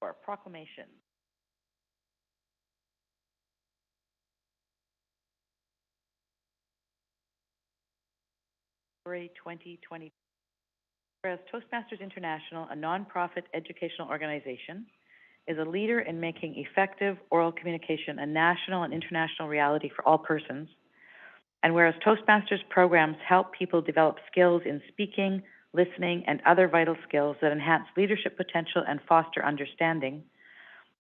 For proclamation. February 2020. Whereas Toastmasters International, a nonprofit educational organization, is a leader in making effective oral communication a national and international reality for all persons, and whereas Toastmasters programs help people develop skills in speaking, listening, and other vital skills that enhance leadership potential and foster understanding,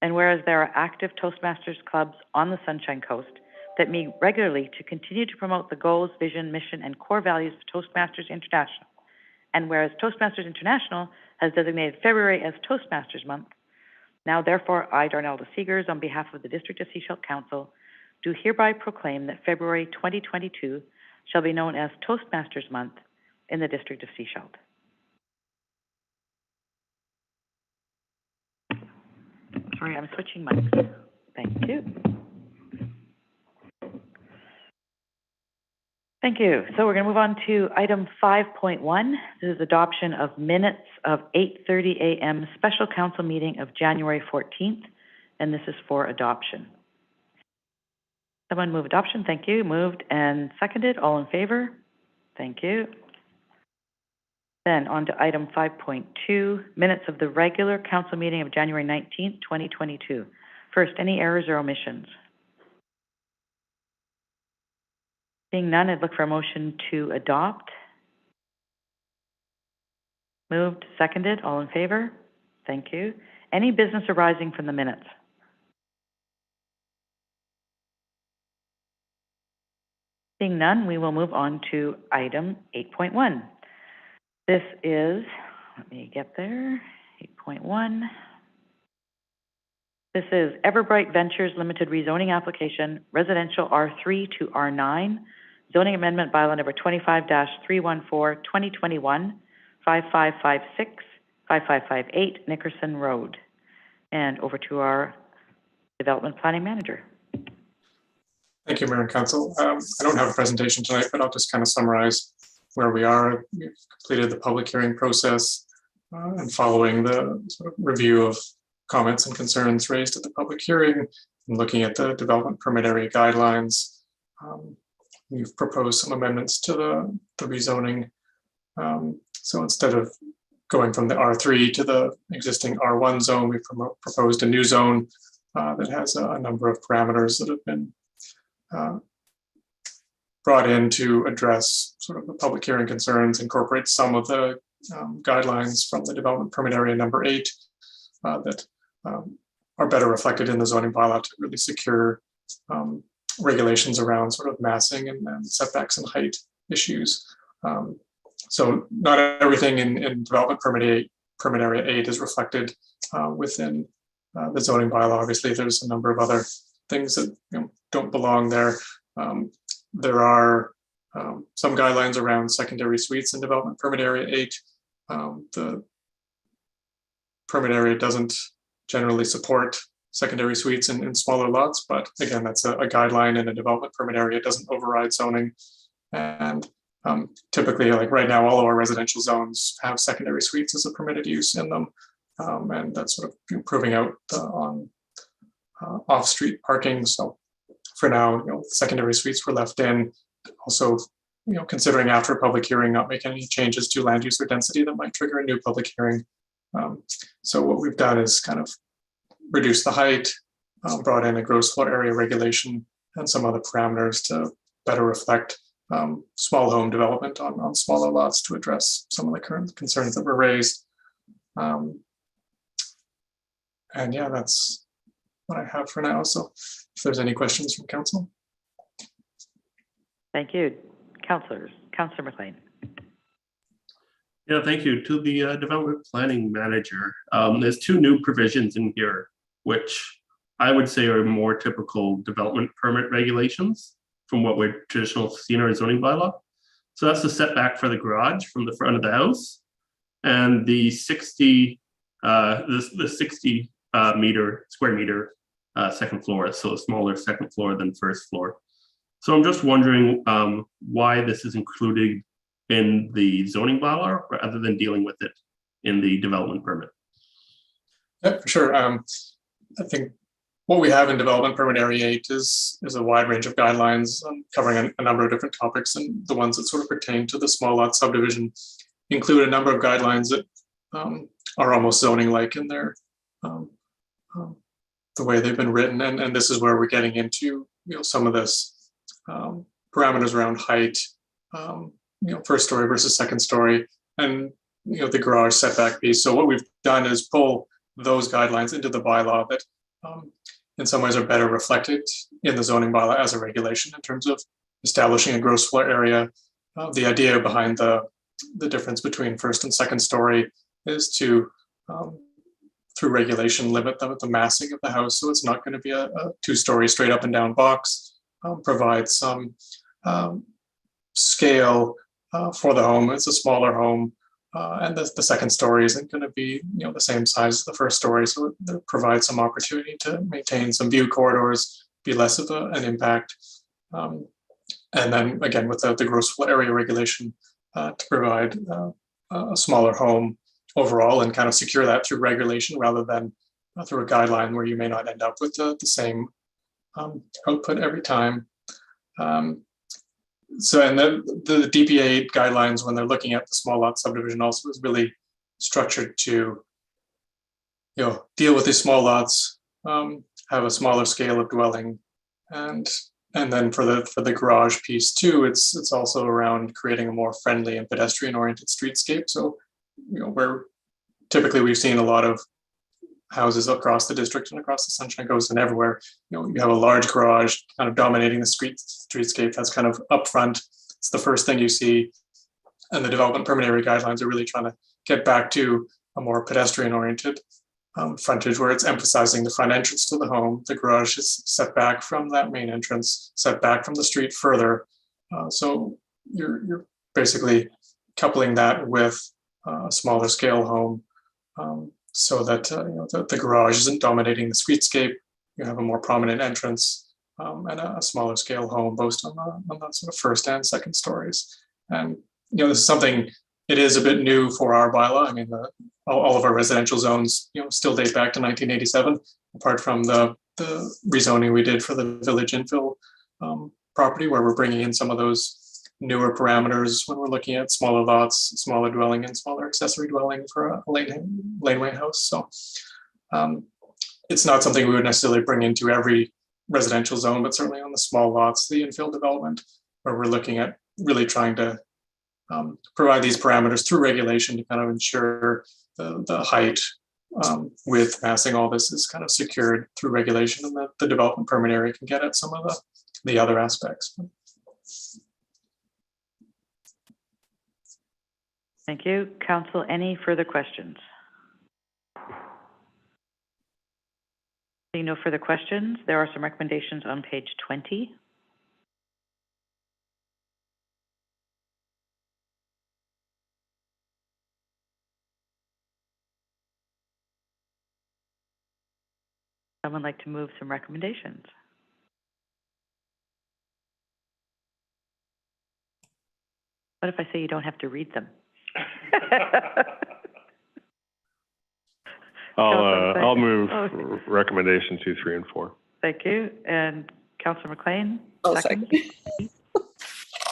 and whereas there are active Toastmasters clubs on the Sunshine Coast that meet regularly to continue to promote the goals, vision, mission, and core values of Toastmasters International, and whereas Toastmasters International has designated February as Toastmasters Month, now therefore I, Darnelda Seegers, on behalf of the District of Sechelt Council, do hereby proclaim that February 2022 shall be known as Toastmasters Month in the District of Sechelt. Sorry, I'm switching mics. Thank you. Thank you. So we're going to move on to item 5.1. This is adoption of minutes of 8:30 a.m. special council meeting of January 14th, and this is for adoption. Someone move adoption. Thank you. Moved and seconded. All in favor? Thank you. Then on to item 5.2, minutes of the regular council meeting of January 19th, 2022. First, any errors or omissions? Seeing none, I'd look for a motion to adopt. Moved, seconded, all in favor? Thank you. Any business arising from the minutes? Seeing none, we will move on to item 8.1. This is, let me get there, 8.1. This is Everbright Ventures Limited rezoning application, residential R3 to R9, zoning amendment bylaw number 25-314, 2021, 5556, 5558 Nickerson Road. And over to our development planning manager. Thank you, Mayor and Council. I don't have a presentation tonight, but I'll just kind of summarize where we are. We've completed the public hearing process and following the sort of review of comments and concerns raised at the public hearing and looking at the development permit area guidelines. We've proposed some amendments to the rezoning. So instead of going from the R3 to the existing R1 zone, we've proposed a new zone that has a number of parameters that have been brought in to address sort of the public hearing concerns, incorporate some of the guidelines from the development permit area number 8 that are better reflected in the zoning bylaw to really secure regulations around sort of massing and setbacks and height issues. So not everything in development permit area 8 is reflected within the zoning bylaw. Obviously, there's a number of other things that don't belong there. There are some guidelines around secondary suites in development permit area 8. The permit area doesn't generally support secondary suites in smaller lots, but again, that's a guideline in a development permit area. It doesn't override zoning. And typically, like right now, all of our residential zones have secondary suites as a permitted use in them. And that's sort of improving out on off-street parking. So for now, secondary suites were left in. Also, considering after a public hearing, not making any changes to land use or density that might trigger a new public hearing. So what we've done is kind of reduce the height, brought in a gross floor area regulation and some other parameters to better reflect small home development on smaller lots to address some of the current concerns that were raised. And yeah, that's what I have for now. So if there's any questions from council. Thank you. Councilor McLean. Yeah, thank you. To the development planning manager, there's 2 new provisions in here, which I would say are more typical development permit regulations from what we're traditional seeing in our zoning bylaw. So that's the setback for the garage from the front of the house, and the 60 square meter second floor, so a smaller second floor than first floor. So I'm just wondering why this is included in the zoning bylaw rather than dealing with it in the development permit. Yeah, for sure. I think what we have in Development Permit Area 8 is a wide range of guidelines covering a number of different topics, and the ones that sort of pertain to the small lot subdivision include a number of guidelines that are almost zoning-like in their the way they've been written, and this is where we're getting into some of this parameters around height, first story versus second story, and the garage setback piece. So what we've done is pull those guidelines into the bylaw that in some ways are better reflected in the zoning bylaw as a regulation in terms of establishing a gross floor area. The idea behind the difference between first and second story is to through regulation limit the massing of the house, so it's not going to be a two-story straight up and down box. Provide some scale for the home. It's a smaller home, and the second story isn't going to be the same size as the first story, so it provides some opportunity to maintain some view corridors, be less of an impact, and then again with the gross floor area regulation to provide a smaller home overall and kind of secure that through regulation rather than through a guideline where you may not end up with the same output every time. So, and the DPA guidelines, when they're looking at the small lot subdivision, also is really structured to, deal with these small lots, have a smaller scale of dwelling, and then for the garage piece too, it's also around creating a more friendly and pedestrian-oriented streetscape. So, where typically we've seen a lot of houses across the district and across the Sunshine Coast and everywhere, you have a large garage kind of dominating the streetscape that's kind of up front. It's the first thing you see. And the development permit area guidelines are really trying to get back to a more pedestrian oriented frontage where it's emphasizing the front entrance to the home. The garage is set back from that main entrance, set back from the street further. So you're basically coupling that with a smaller scale home. So that the garage isn't dominating the streetscape. You have a more prominent entrance and a smaller scale home, both on the sort of first and second stories. And this is something, it is a bit new for our bylaw. I mean, all of our residential zones, still date back to 1987, apart from the rezoning we did for the village infill property, where we're bringing in some of those newer parameters when we're looking at smaller lots, smaller dwelling, and smaller accessory dwelling for a laneway house. So it's not something we would necessarily bring into every residential zone, but certainly on the small lots, the infill development, where we're looking at really trying to provide these parameters through regulation to kind of ensure the height, width, massing, all this is kind of secured through regulation, and that the development permit area can get at some of the other aspects. Thank you. Council, any further questions? Seeing no further questions, there are some recommendations on page 20. Someone like to move some recommendations? What if I say you don't have to read them? I'll move recommendation 2, 3, and 4. Thank you. And Councilor McLean? Oh, second.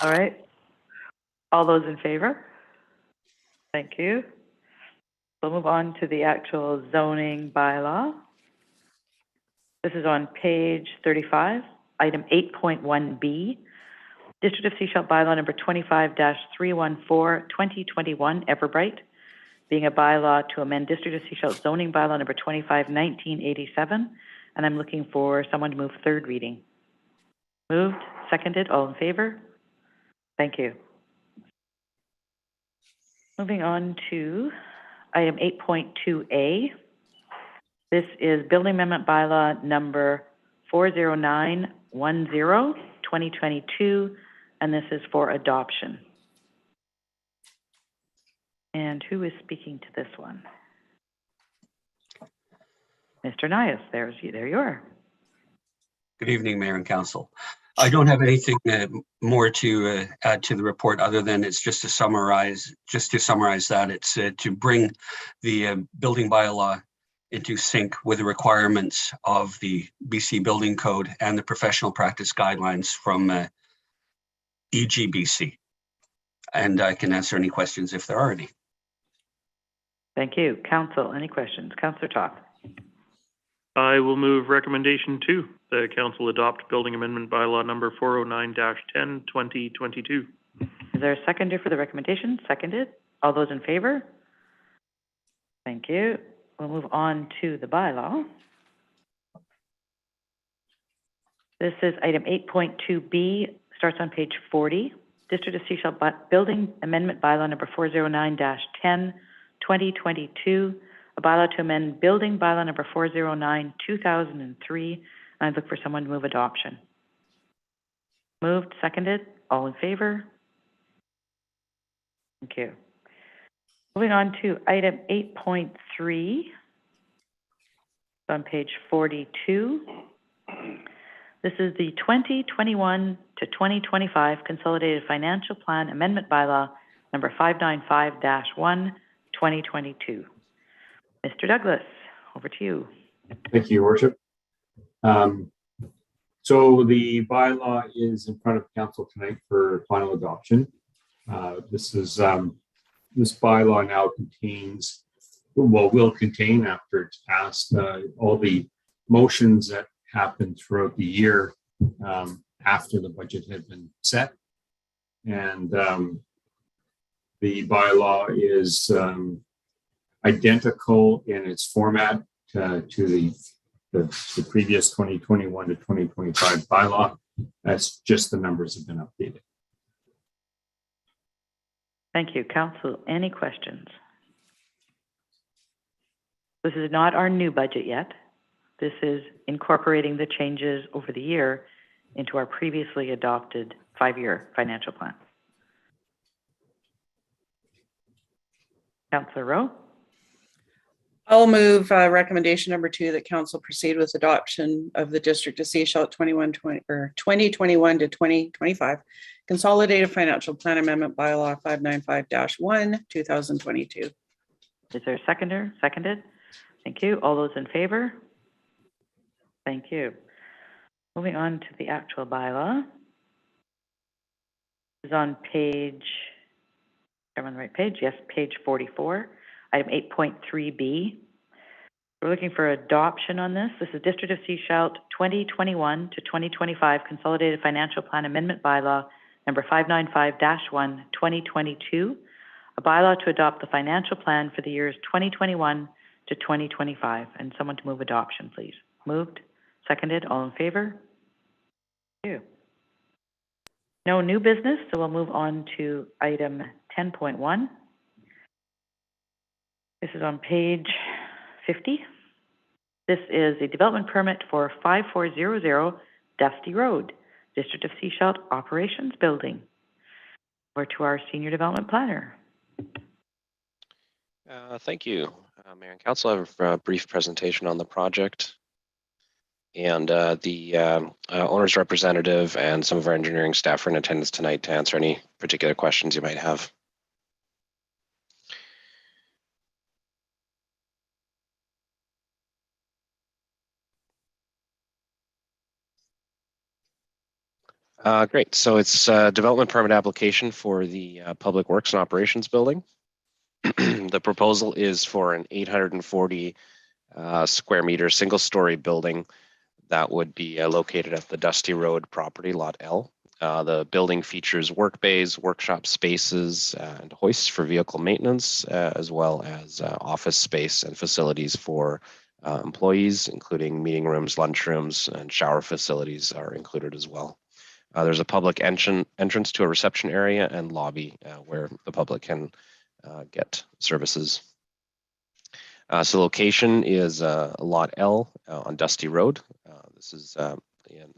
All right. All those in favor? Thank you. We'll move on to the actual zoning bylaw. This is on page 35, item 8.1B. District of Sechelt bylaw number 25-314, 2021, Everbright, being a bylaw to amend District of Sechelt zoning bylaw number 25, 1987, and I'm looking for someone to move third reading. Moved, seconded, all in favor? Thank you. Moving on to item 8.2A. This is building amendment bylaw number 40910, 2022, and this is for adoption. And who is speaking to this one? Mr. Nias, there you are. Good evening, Mayor and Council. I don't have anything more to add to the report other than it's just to summarize that it's to bring the building bylaw into sync with the requirements of the BC Building Code and the professional practice guidelines from EGBC. And I can answer any questions if there are any. Thank you. Council, any questions? Councillor Toth. I will move recommendation 2, the council adopt building amendment bylaw number 409-10, 2022. Is there a seconder for the recommendation? Seconded. All those in favor? Thank you. We'll move on to the bylaw. This is item 8.2B, starts on page 40. District of Sechelt Building Amendment Bylaw number 409-10, 2022. A bylaw to amend Building Bylaw number 409, 2003. And I look for someone to move adoption. Moved, seconded. All in favor? Thank you. Moving on to item 8.3, on page 42. This is the 2021 to 2025 Consolidated Financial Plan Amendment Bylaw number 595-1, 2022. Mr. Douglas, over to you. Thank you, Your Worship. So the bylaw is in front of council tonight for final adoption. This bylaw now contains, will contain after it's passed, all the motions that happened throughout the year after the budget had been set. And the bylaw is identical in its format to the previous 2021 to 2025 bylaw. That's just the numbers have been updated. Thank you. Council, any questions? This is not our new budget yet. This is incorporating the changes over the year into our previously adopted 5-year financial plan. Councillor Rowe? I'll move recommendation number 2, that council proceed with adoption of the District of Sechelt 2021 to 2025 Consolidated Financial Plan Amendment Bylaw 595-1, 2022. Is there a seconder? Seconded. Thank you. All those in favor? Thank you. Moving on to the actual bylaw. This is on page, am I on the right page? Yes, page 44. Item 8.3B. We're looking for adoption on this. This is District of Sechelt 2021 to 2025 Consolidated Financial Plan Amendment Bylaw number 595-1, 2022. A bylaw to adopt the financial plan for the years 2021 to 2025. And someone to move adoption, please. Moved. Seconded. All in favor? Thank you. No new business, so we'll move on to item 10.1. This is on page 50. This is a development permit for 5400 Dusty Road, District of Sechelt Operations Building. Over to our Senior Development Planner. Thank you, Mayor and Council. I have a brief presentation on the project. And the owner's representative and some of our engineering staff are in attendance tonight to answer any particular questions you might have. Great. So it's a development permit application for the Public Works and Operations Building. The proposal is for an 840 square meter single-story building that would be located at the Dusty Road property, Lot L. The building features work bays, workshop spaces, and hoists for vehicle maintenance, as well as office space and facilities for employees, including meeting rooms, lunchrooms, and shower facilities are included as well. There's a public entrance to a reception area and lobby where the public can get services. So location is Lot L on Dusty Road. This is in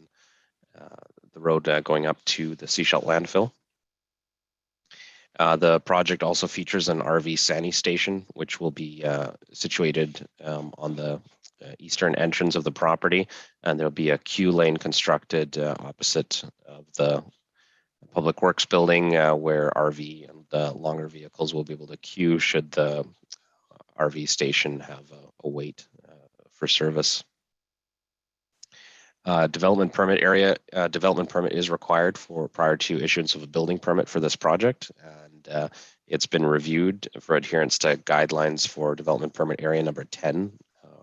the road going up to the Sechelt landfill. The project also features an RV Sani station, which will be situated on the eastern entrance of the property, and there'll be a queue lane constructed opposite of the Public Works building where RV and the longer vehicles will be able to queue should the RV station have a wait for service. Development permit is required prior to issuance of a building permit for this project, and it's been reviewed for adherence to guidelines for development permit area number 10,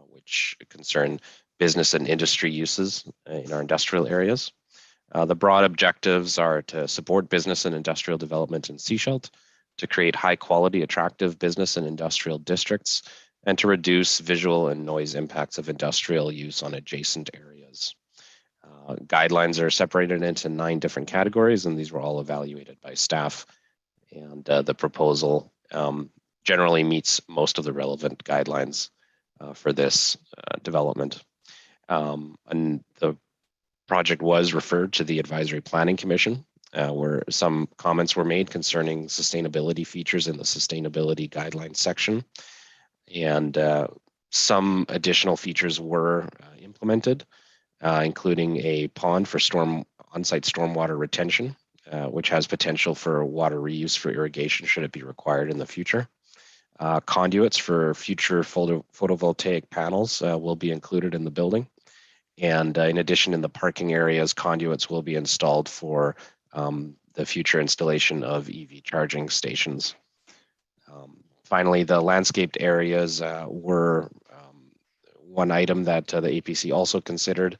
which concern business and industry uses in our industrial areas. The broad objectives are to support business and industrial development in Sechelt, to create high quality, attractive business and industrial districts, and to reduce visual and noise impacts of industrial use on adjacent areas. Guidelines are separated into 9 different categories, and these were all evaluated by staff. And the proposal generally meets most of the relevant guidelines for this development. And the project was referred to the Advisory Planning Commission, where some comments were made concerning sustainability features in the sustainability guidelines section. And some additional features were implemented, including a pond for on-site stormwater retention, which has potential for water reuse for irrigation should it be required in the future. Conduits for future photovoltaic panels will be included in the building. And in addition, in the parking areas, conduits will be installed for the future installation of EV charging stations. Finally, the landscaped areas were one item that the APC also considered,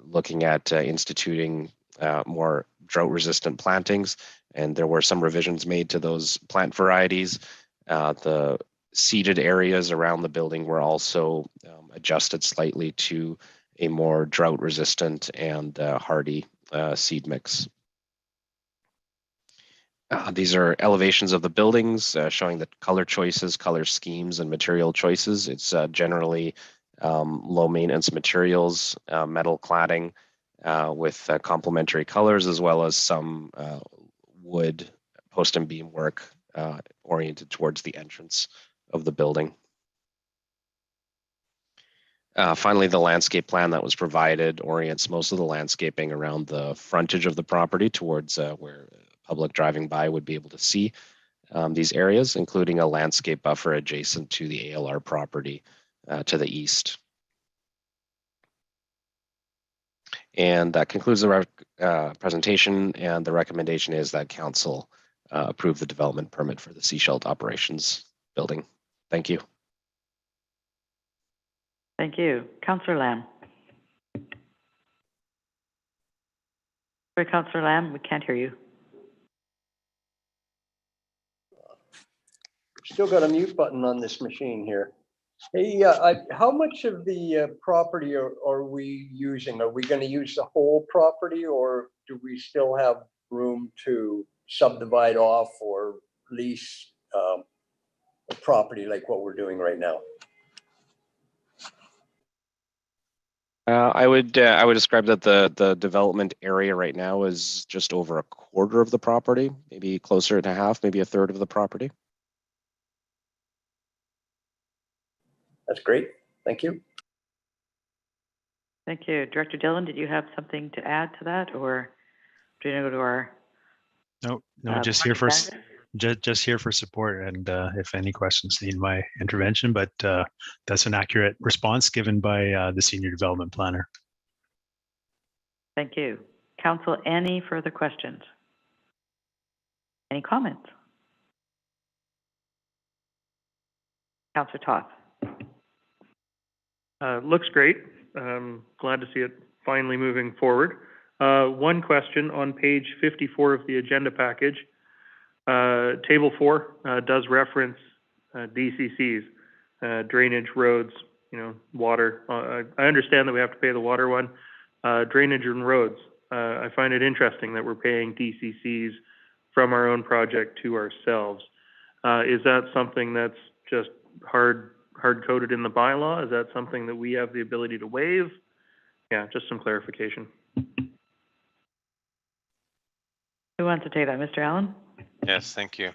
looking at instituting more drought-resistant plantings, and there were some revisions made to those plant varieties. The seeded areas around the building were also adjusted slightly to a more drought-resistant and hardy seed mix. These are elevations of the buildings showing the color choices, color schemes, and material choices. It's generally low maintenance materials, metal cladding with complementary colors, as well as some wood post and beam work oriented towards the entrance of the building. Finally, the landscape plan that was provided orients most of the landscaping around the frontage of the property towards where public driving by would be able to see these areas, including a landscape buffer adjacent to the ALR property to the east. And that concludes the presentation, and the recommendation is that Council approve the development permit for the Sechelt Operations Building. Thank you. Thank you. Councillor Lamb. Sorry, Councillor Lamb, we can't hear you. Still got a mute button on this machine here. Hey, how much of the property are we using? Are we going to use the whole property, or do we still have room to subdivide off or lease a property like what we're doing right now? I would describe that the development area right now is just over a quarter of the property, maybe closer to half, maybe a third of the property. That's great. Thank you. Thank you. Director Dillon, did you have something to add to that, or do you go to our? No, just here for just here for support, and if any questions need my intervention, but that's an accurate response given by the Senior Development Planner. Thank you. Council, any further questions? Any comments? Councillor Toth. Looks great. Glad to see it finally moving forward. One question on page 54 of the agenda package. Table 4 does reference DCCs, drainage, roads, water. I understand that we have to pay the water one. Drainage and roads. I find it interesting that we're paying DCCs from our own project to ourselves. Is that something that's just hard-coded in the bylaw? Is that something that we have the ability to waive? Yeah, just some clarification. Who wants to take that? Mr. Allen? Yes, thank you.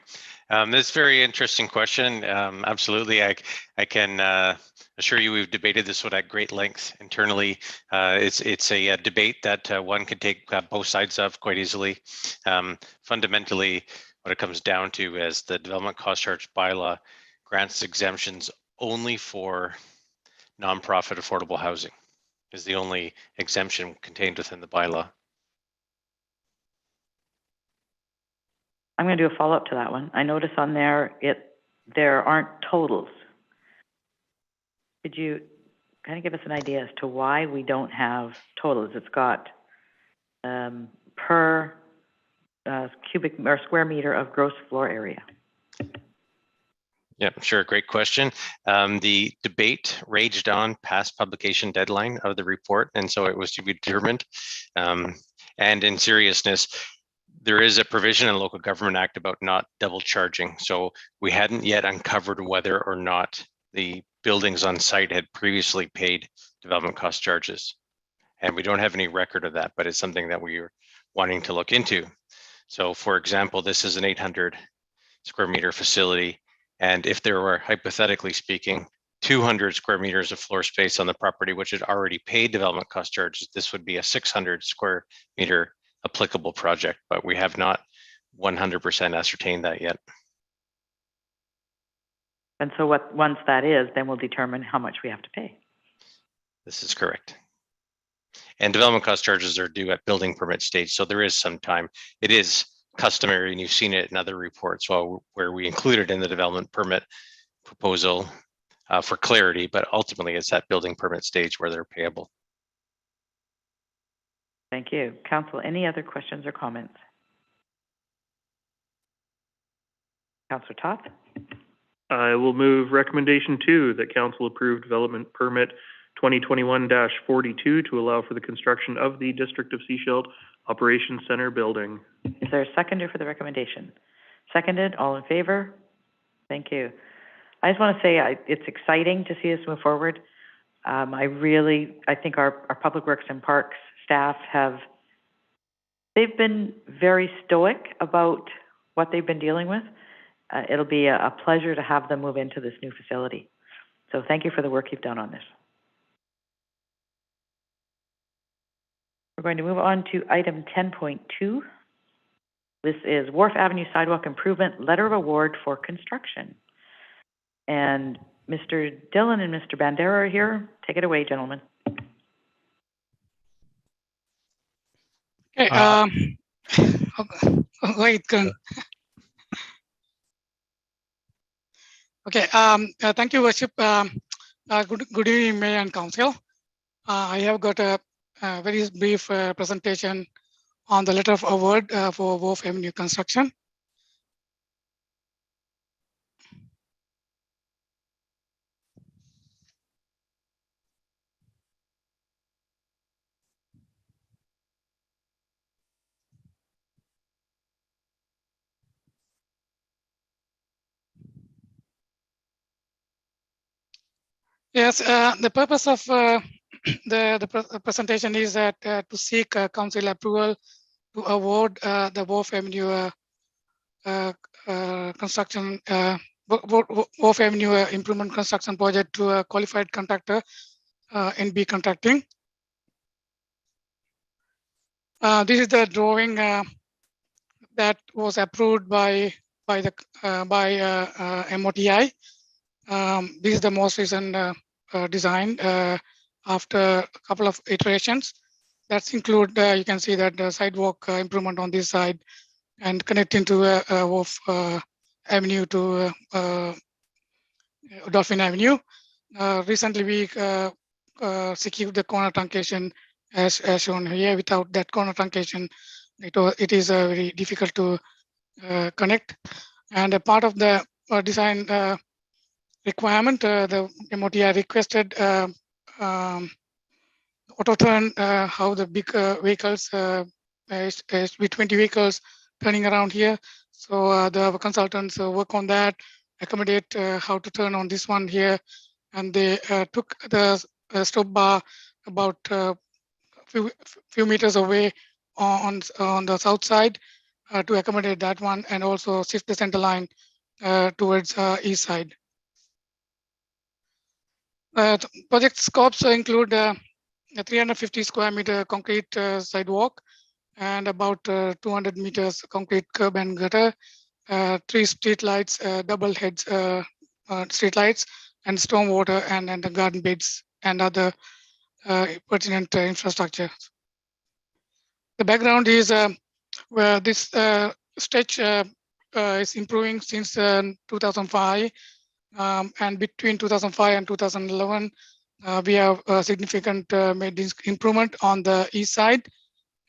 This is a very interesting question. Absolutely, I can assure you we've debated this one at great length internally. It's a debate that one can take both sides of quite easily. Fundamentally, what it comes down to is the development cost charge bylaw grants exemptions only for nonprofit affordable housing is the only exemption contained within the bylaw. I'm going to do a follow-up to that one. I notice on there, there aren't totals. Could you kind of give us an idea as to why we don't have totals? It's got per cubic or square meter of gross floor area. Yeah, sure. Great question. The debate raged on past publication deadline of the report, and so it was to be determined. And in seriousness, there is a provision in the Local Government Act about not double charging. So we hadn't yet uncovered whether or not the buildings on site had previously paid development cost charges. And we don't have any record of that, but it's something that we are wanting to look into. So for example, this is an 800 square meter facility. And if there were, hypothetically speaking, 200 square meters of floor space on the property, which had already paid development cost charges, this would be a 600 square meter applicable project, but we have not 100% ascertained that yet. And so once that is, then we'll determine how much we have to pay. This is correct. And development cost charges are due at building permit stage, so there is some time. It is customary, and you've seen it in other reports where we include it in the development permit proposal for clarity, but ultimately it's at building permit stage where they're payable. Thank you. Council, any other questions or comments? Councilor Toth? I will move recommendation 2 that council approve development permit 2021-42 to allow for the construction of the District of Sechelt Operations Center building. Is there a seconder for the recommendation? Seconded, all in favor? Thank you. I just want to say it's exciting to see us move forward. I think our Public Works and Parks staff they've been very stoic about what they've been dealing with. It'll be a pleasure to have them move into this new facility. So thank you for the work you've done on this. We're going to move on to item 10.2. This is Wharf Avenue Sidewalk Improvement Letter of Award for Construction. And Mr. Dillon and Mr. Bandera are here. Take it away, gentlemen. Okay, wait. Okay, thank you, Worship. Good evening, Mayor and Council. I have got a very brief presentation on the letter of award for Wharf Avenue Construction. Yes, the purpose of the presentation is that to seek council approval to award the Wharf Avenue construction, Wharf Avenue improvement construction project to a qualified contractor, NB Contracting. This is the drawing that was approved by MOTI. This is the most recent design after a couple of iterations. That's include, you can see that the sidewalk improvement on this side and connecting to Wharf Avenue to Dolphin Avenue. Recently, we secured the corner truncation as shown here. Without that corner truncation, it is very difficult to connect. And a part of the design requirement, the MOTI requested auto turn, how the big vehicles, with 20 vehicles turning around here. So the consultants work on that, accommodate how to turn on this one here. And they took the stop bar about few meters away on the south side to accommodate that one, and also shift the center line towards east side. Project scopes include a 350 square meter concrete sidewalk and about 200 meters concrete curb and gutter, 3 street lights, double heads street lights, and storm water and the garden beds and other pertinent infrastructure. The background is where this stretch is improving since 2005, and between 2005 and 2011, we have significant made improvement on the east side.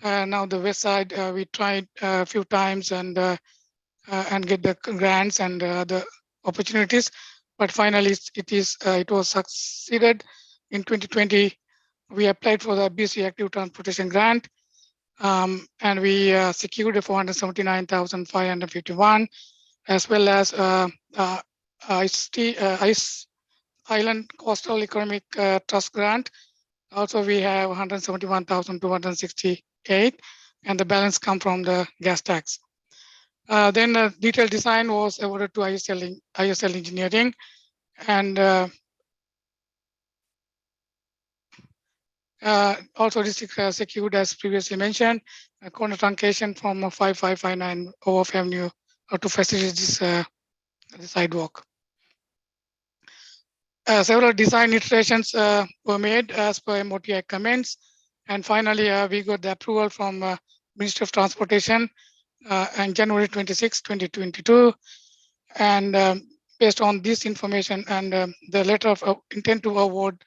Now the west side, we tried a few times and get the grants and the opportunities, but finally it was succeeded. In 2020, we applied for the BC Active Transportation Grant, and we secured 479,551, as well as Ice Island Coastal Economic Trust Grant. Also, we have 171,268, and the balance come from the gas tax. Then detailed design was awarded to ISL Engineering, and also district secured, as previously mentioned, a corner truncation from 5559 OF Avenue to facilitate this the sidewalk. Several design iterations were made as per MOTI comments, and finally we got the approval from Ministry of Transportation on January 26, 2022, and based on this information and the letter of intent to award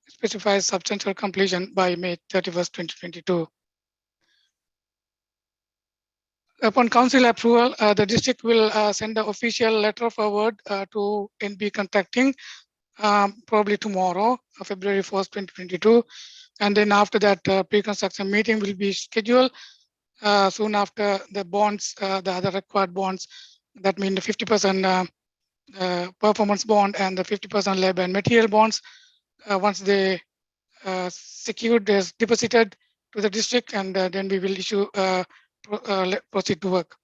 specifies substantial completion by May 31st, 2022. Upon council approval, the district will send the official letter of award to NB Contracting probably tomorrow, February 1st, 2022. And then after that, pre-construction meeting will be scheduled soon after the bonds, the other required bonds, that mean the 50% performance bond and the 50% labor and material bonds. Once they secured, is deposited to the district, and then we will issue proceed to work.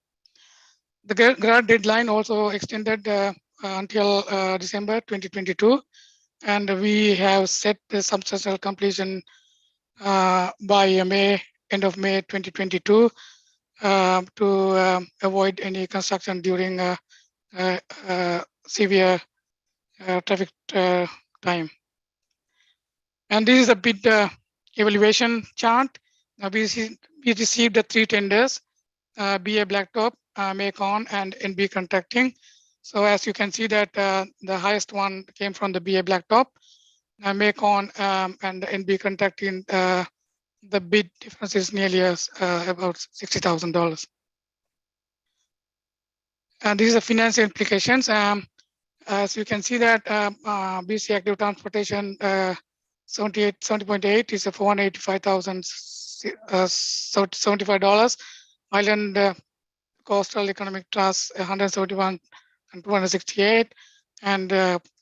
The grant deadline also extended until December 2022, and we have set the substantial completion by end of May 2022 to avoid any construction during severe traffic time. And this is a bid evaluation chart. We received the 3 tenders, BA Blacktop, Macon, and NB Contracting. So as you can see that the highest one came from the BA Blacktop, Macon, and NB Contracting. The bid difference is nearly about $60,000. And these are financial implications. As you can see that BC Active Transportation 70.8 is a $485,075. Island Coastal Economic Trust 171 and 268, and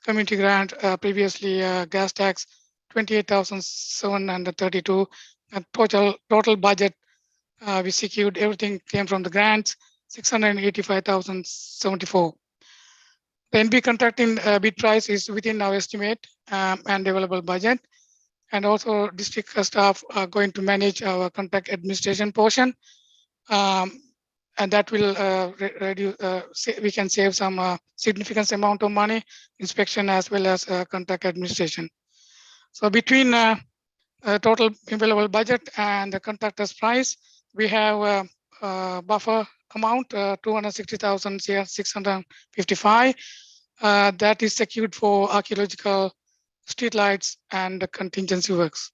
community grant previously gas tax 28,732, and total budget we secured, everything came from the grants, 685,074. The NB Contracting bid price is within our estimate and available budget, and also district staff are going to manage our contract administration portion, and that will reduce. We can save some significant amount of money, inspection as well as contract administration. So between total available budget and the contractor's price, we have a buffer amount 260,655. That is secured for archaeological, streetlights, and contingency works.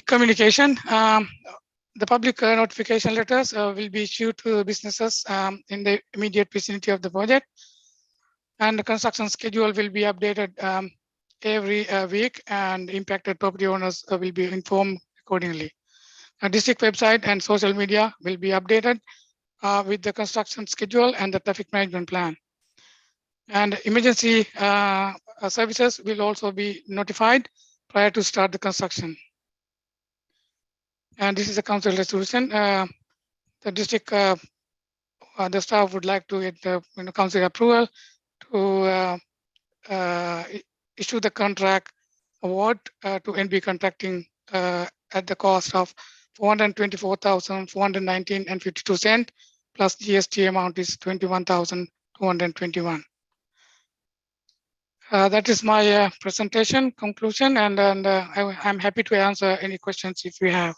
Communication. The public notification letters will be issued to businesses in the immediate vicinity of the project, and the construction schedule will be updated every week, and impacted property owners will be informed accordingly. A district website and social media will be updated with the construction schedule and the traffic management plan. And emergency services will also be notified prior to start the construction. And this is a council resolution. The district, the staff would like to get the council approval to issue the contract award to NB Contracting at the cost of $424,419.52, plus GST amount is $21,221. That is my presentation conclusion, and I'm happy to answer any questions if you have.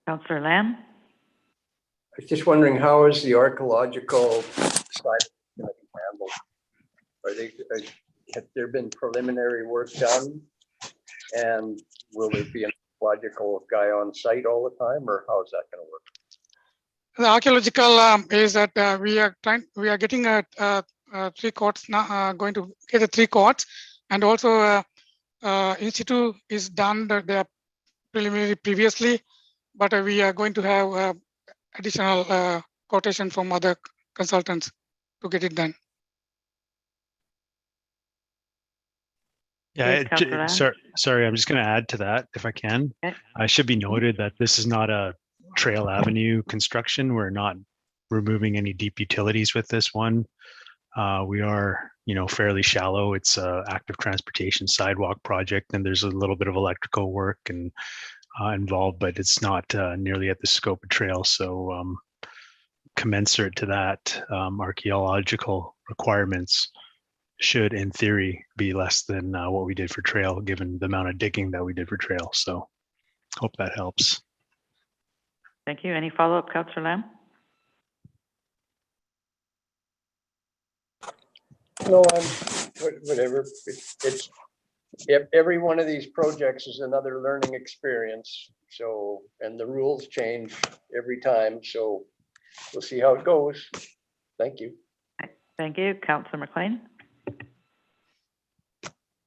Councillor Lamb? I was just wondering, how is the archaeological side going to be handled? Have there been preliminary work done? And will there be an archaeological guy on site all the time, or how is that going to work? The archaeological is that we are getting 3 courts now, going to get 3 courts, and also institute is done the preliminary previously, but we are going to have additional quotation from other consultants to get it done. Yeah, sorry, I'm just going to add to that if I can. Okay. I should be noted that this is not a trail avenue construction. We're not removing any deep utilities with this one. We are, fairly shallow. It's a active transportation sidewalk project, and there's a little bit of electrical work and involved, but it's not nearly at the scope of trail. So commensurate to that, archaeological requirements should, in theory, be less than what we did for trail, given the amount of digging that we did for trail. So hope that helps. Thank you. Any follow-up, Councillor Lamb? No, whatever. It's every one of these projects is another learning experience. So, and the rules change every time. So we'll see how it goes. Thank you. Thank you. Councillor McLean?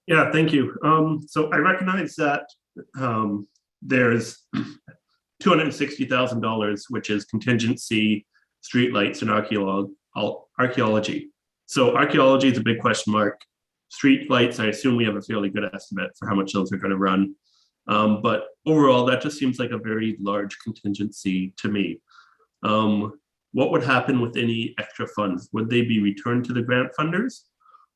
Yeah, thank you. So I recognize that there's $260,000, which is contingency, streetlights, and archaeology. So archaeology is a big question mark. Streetlights, I assume we have a fairly good estimate for how much those are going to run. But overall, that just seems like a very large contingency to me. What would happen with any extra funds? Would they be returned to the grant funders?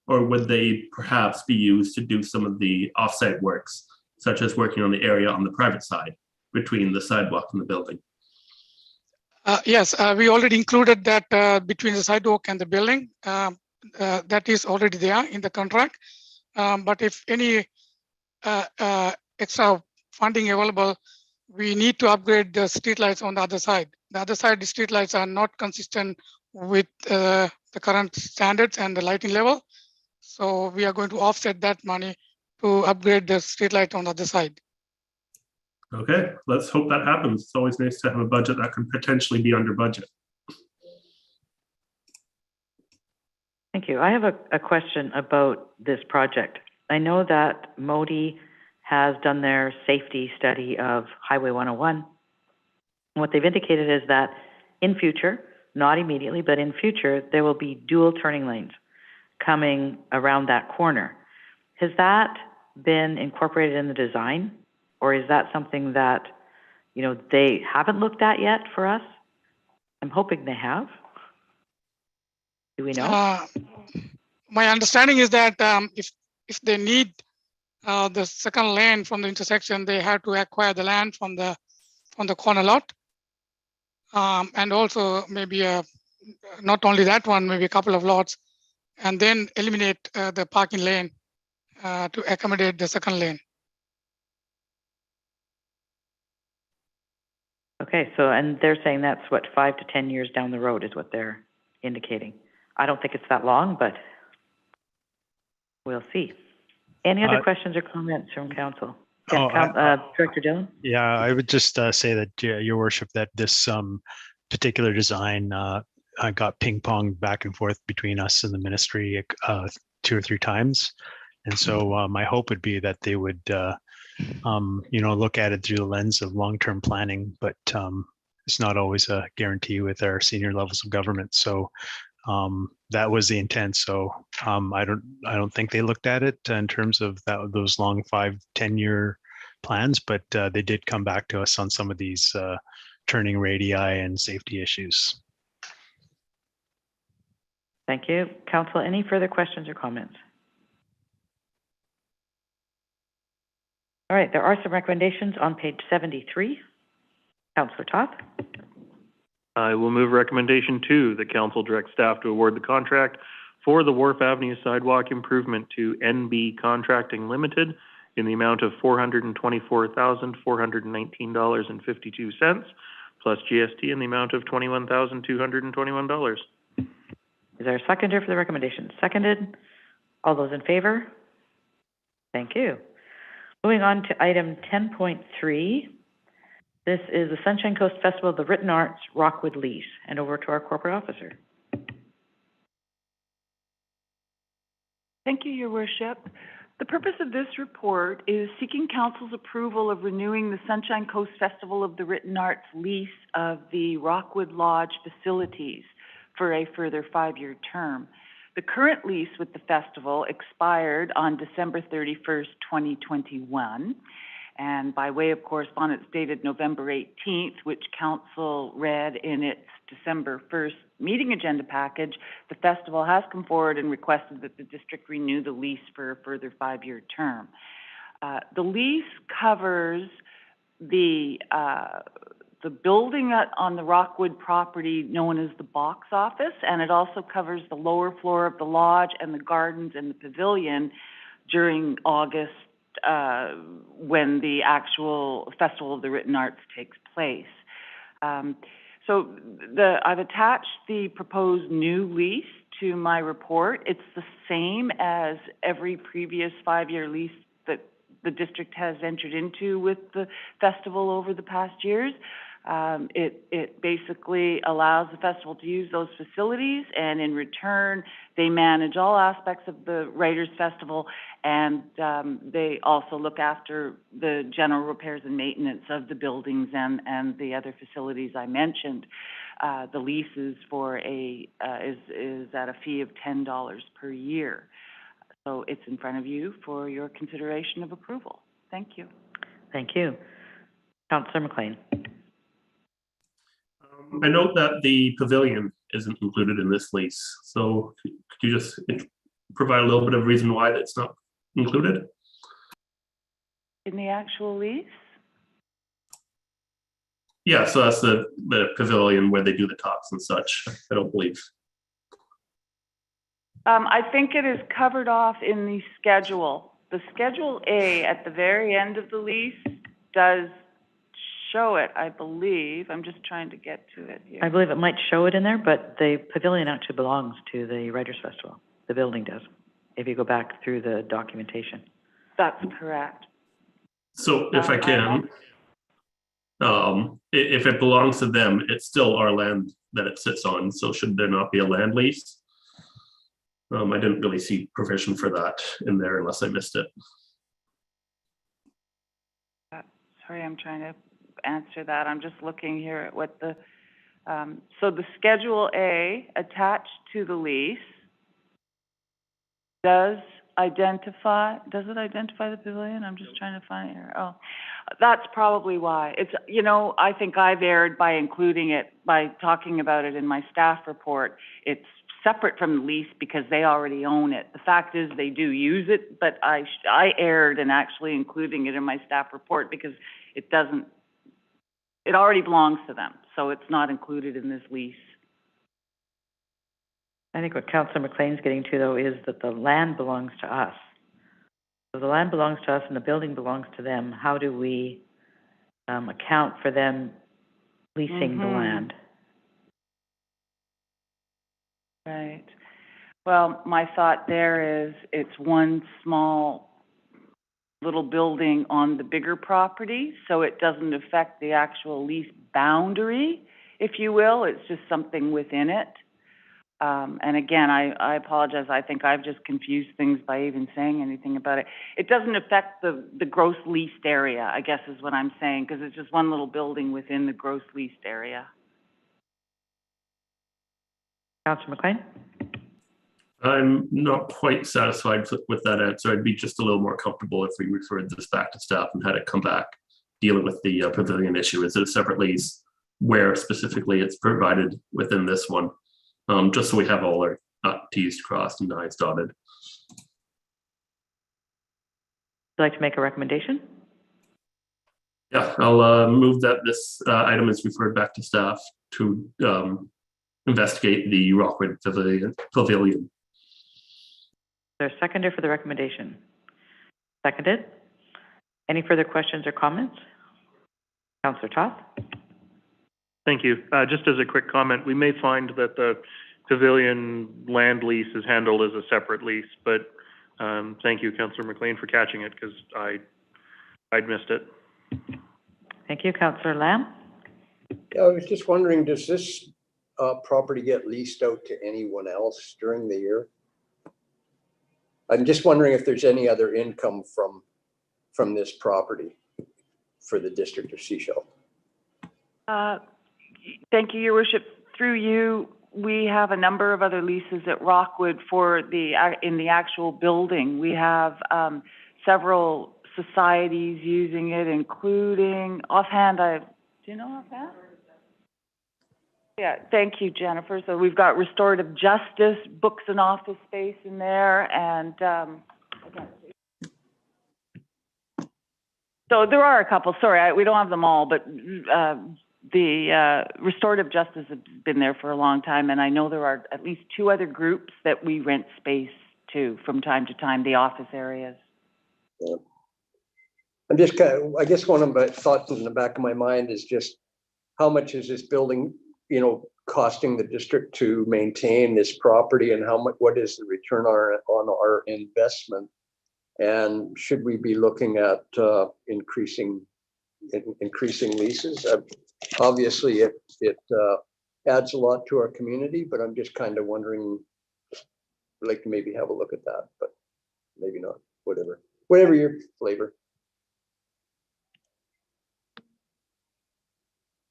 Or would they perhaps be used to do some of the offsite works, such as working on the area on the private side between the sidewalk and the building? Yes, we already included that between the sidewalk and the building. That is already there in the contract. But if any extra funding available, we need to upgrade the streetlights on the other side. The other side, the streetlights are not consistent with the current standards and the lighting level. So we are going to offset that money to upgrade the streetlight on the other side. Okay, let's hope that happens. It's always nice to have a budget that can potentially be under budget. Thank you. I have a question about this project. I know that Modi has done their safety study of Highway 101. What they've indicated is that in future, not immediately, but in future, there will be dual turning lanes coming around that corner. Has that been incorporated in the design, or is that something that, they haven't looked at yet for us? I'm hoping they have. Do we know? My understanding is that if they need the second lane from the intersection, they have to acquire the land from the corner lot, and also maybe not only that one, maybe a couple of lots, and then eliminate the parking lane to accommodate the second lane. Okay, so, and they're saying that's what, 5 to 10 years down the road is what they're indicating. I don't think it's that long, but we'll see. Any other questions or comments from council? Director Dillon? Yeah, I would just say that, Your Worship, that this particular design got ping-ponged back and forth between us and the ministry 2 or 3 times. And so my hope would be that they would, look at it through the lens of long-term planning, but it's not always a guarantee with our senior levels of government. So that was the intent. So I don't think they looked at it in terms of those long 5-10 year plans, but they did come back to us on some of these turning radii and safety issues. Thank you. Council, any further questions or comments? All right, there are some recommendations on page 73. Councillor Toth. I will move recommendation 2, that council direct staff to award the contract for the Wharf Avenue Sidewalk Improvement to NB Contracting Limited in the amount of $424,419.52 plus GST in the amount of $21,221. Is there a seconder for the recommendation? Seconded. All those in favor? Thank you. Moving on to item 10.3. This is the Sunshine Coast Festival of the Written Arts Rockwood lease. And over to our corporate officer. Thank you, Your Worship. The purpose of this report is seeking Council's approval of renewing the Sunshine Coast Festival of the Written Arts lease of the Rockwood Lodge facilities for a further 5-year term. The current lease with the festival expired on December 31st, 2021. And by way of correspondence dated November 18th, which Council read in its December 1st meeting agenda package, the festival has come forward and requested that the district renew the lease for a further 5-year term. The lease covers the building on the Rockwood property known as the box office, and it also covers the lower floor of the lodge and the gardens and the pavilion during August when the actual Festival of the Written Arts takes place. So I've attached the proposed new lease to my report. It's the same as every previous 5-year lease that the district has entered into with the festival over the past years. It basically allows the festival to use those facilities, and in return, they manage all aspects of the Writers' Festival, and they also look after the general repairs and maintenance of the buildings and the other facilities I mentioned. The lease is is at a fee of $10 per year. So it's in front of you for your consideration of approval. Thank you. Thank you. Councilor McLean. I note that the pavilion isn't included in this lease. So could you just provide a little bit of reason why that's not included? In the actual lease? Yeah, so that's the pavilion where they do the talks and such, I don't believe. I think it is covered off in the schedule. The Schedule A at the very end of the lease does show it, I believe. I'm just trying to get to it here. I believe it might show it in there, but the pavilion actually belongs to the Writers' Festival. The building does, if you go back through the documentation. That's correct. So if I can, if it belongs to them, it's still our land that it sits on. So should there not be a land lease? I didn't really see provision for that in there unless I missed it. Sorry, I'm trying to answer that. I'm just looking here at what the, so the Schedule A attached to the lease does it identify the pavilion? I'm just trying to find it here. Oh, that's probably why. It's, I think I've erred by including it, by talking about it in my staff report. It's separate from the lease because they already own it. The fact is they do use it, but I erred in actually including it in my staff report because it already belongs to them, so it's not included in this lease. I think what Councilor McLean's getting to, though, is that the land belongs to us. So the land belongs to us and the building belongs to them. How do we account for them leasing the land? Right. Well, my thought there is it's one small little building on the bigger property, so it doesn't affect the actual lease boundary, if you will. It's just something within it. And again, I apologize. I think I've just confused things by even saying anything about it. It doesn't affect the gross leased area, I guess is what I'm saying, because it's just one little building within the gross leased area. Councilor McLean? I'm not quite satisfied with that answer. I'd be just a little more comfortable if we referred this back to staff and had it come back dealing with the pavilion issue. Is it a separate lease? Where specifically it's provided within this one? Just so we have all our T's crossed and I's dotted. Would you like to make a recommendation? Yeah, I'll move that this item is referred back to staff to investigate the Rockwood Pavilion. there a seconder for the recommendation? Seconded. Any further questions or comments? Councillor Toth? Thank you. Just as a quick comment, we may find that the Pavilion land lease is handled as a separate lease, but thank you, Councillor McLean, for catching it because I'd missed it. Thank you, Councillor Lamb. Yeah, I was just wondering, does this property get leased out to anyone else during the year? I'm just wondering if there's any other income from this property for the District of Sechelt. Thank you, Your Worship. Through you, we have a number of other leases at Rockwood for in the actual building. We have several societies using it, including offhand. Do you know offhand? Yeah, thank you, Jennifer. So we've got restorative justice, books and office space in there, and so there are a couple. Sorry, we don't have them all, but the restorative justice has been there for a long time, and I know there are at least 2 other groups that we rent space to from time to time, the office areas. Yeah. I'm just I guess one of my thoughts in the back of my mind is just how much is this building, costing the district to maintain this property, and what is the return on our investment? And should we be looking at increasing leases? Obviously, it adds a lot to our community, but I'm just kind of wondering, I'd like to maybe have a look at that, but maybe not. Whatever your flavor.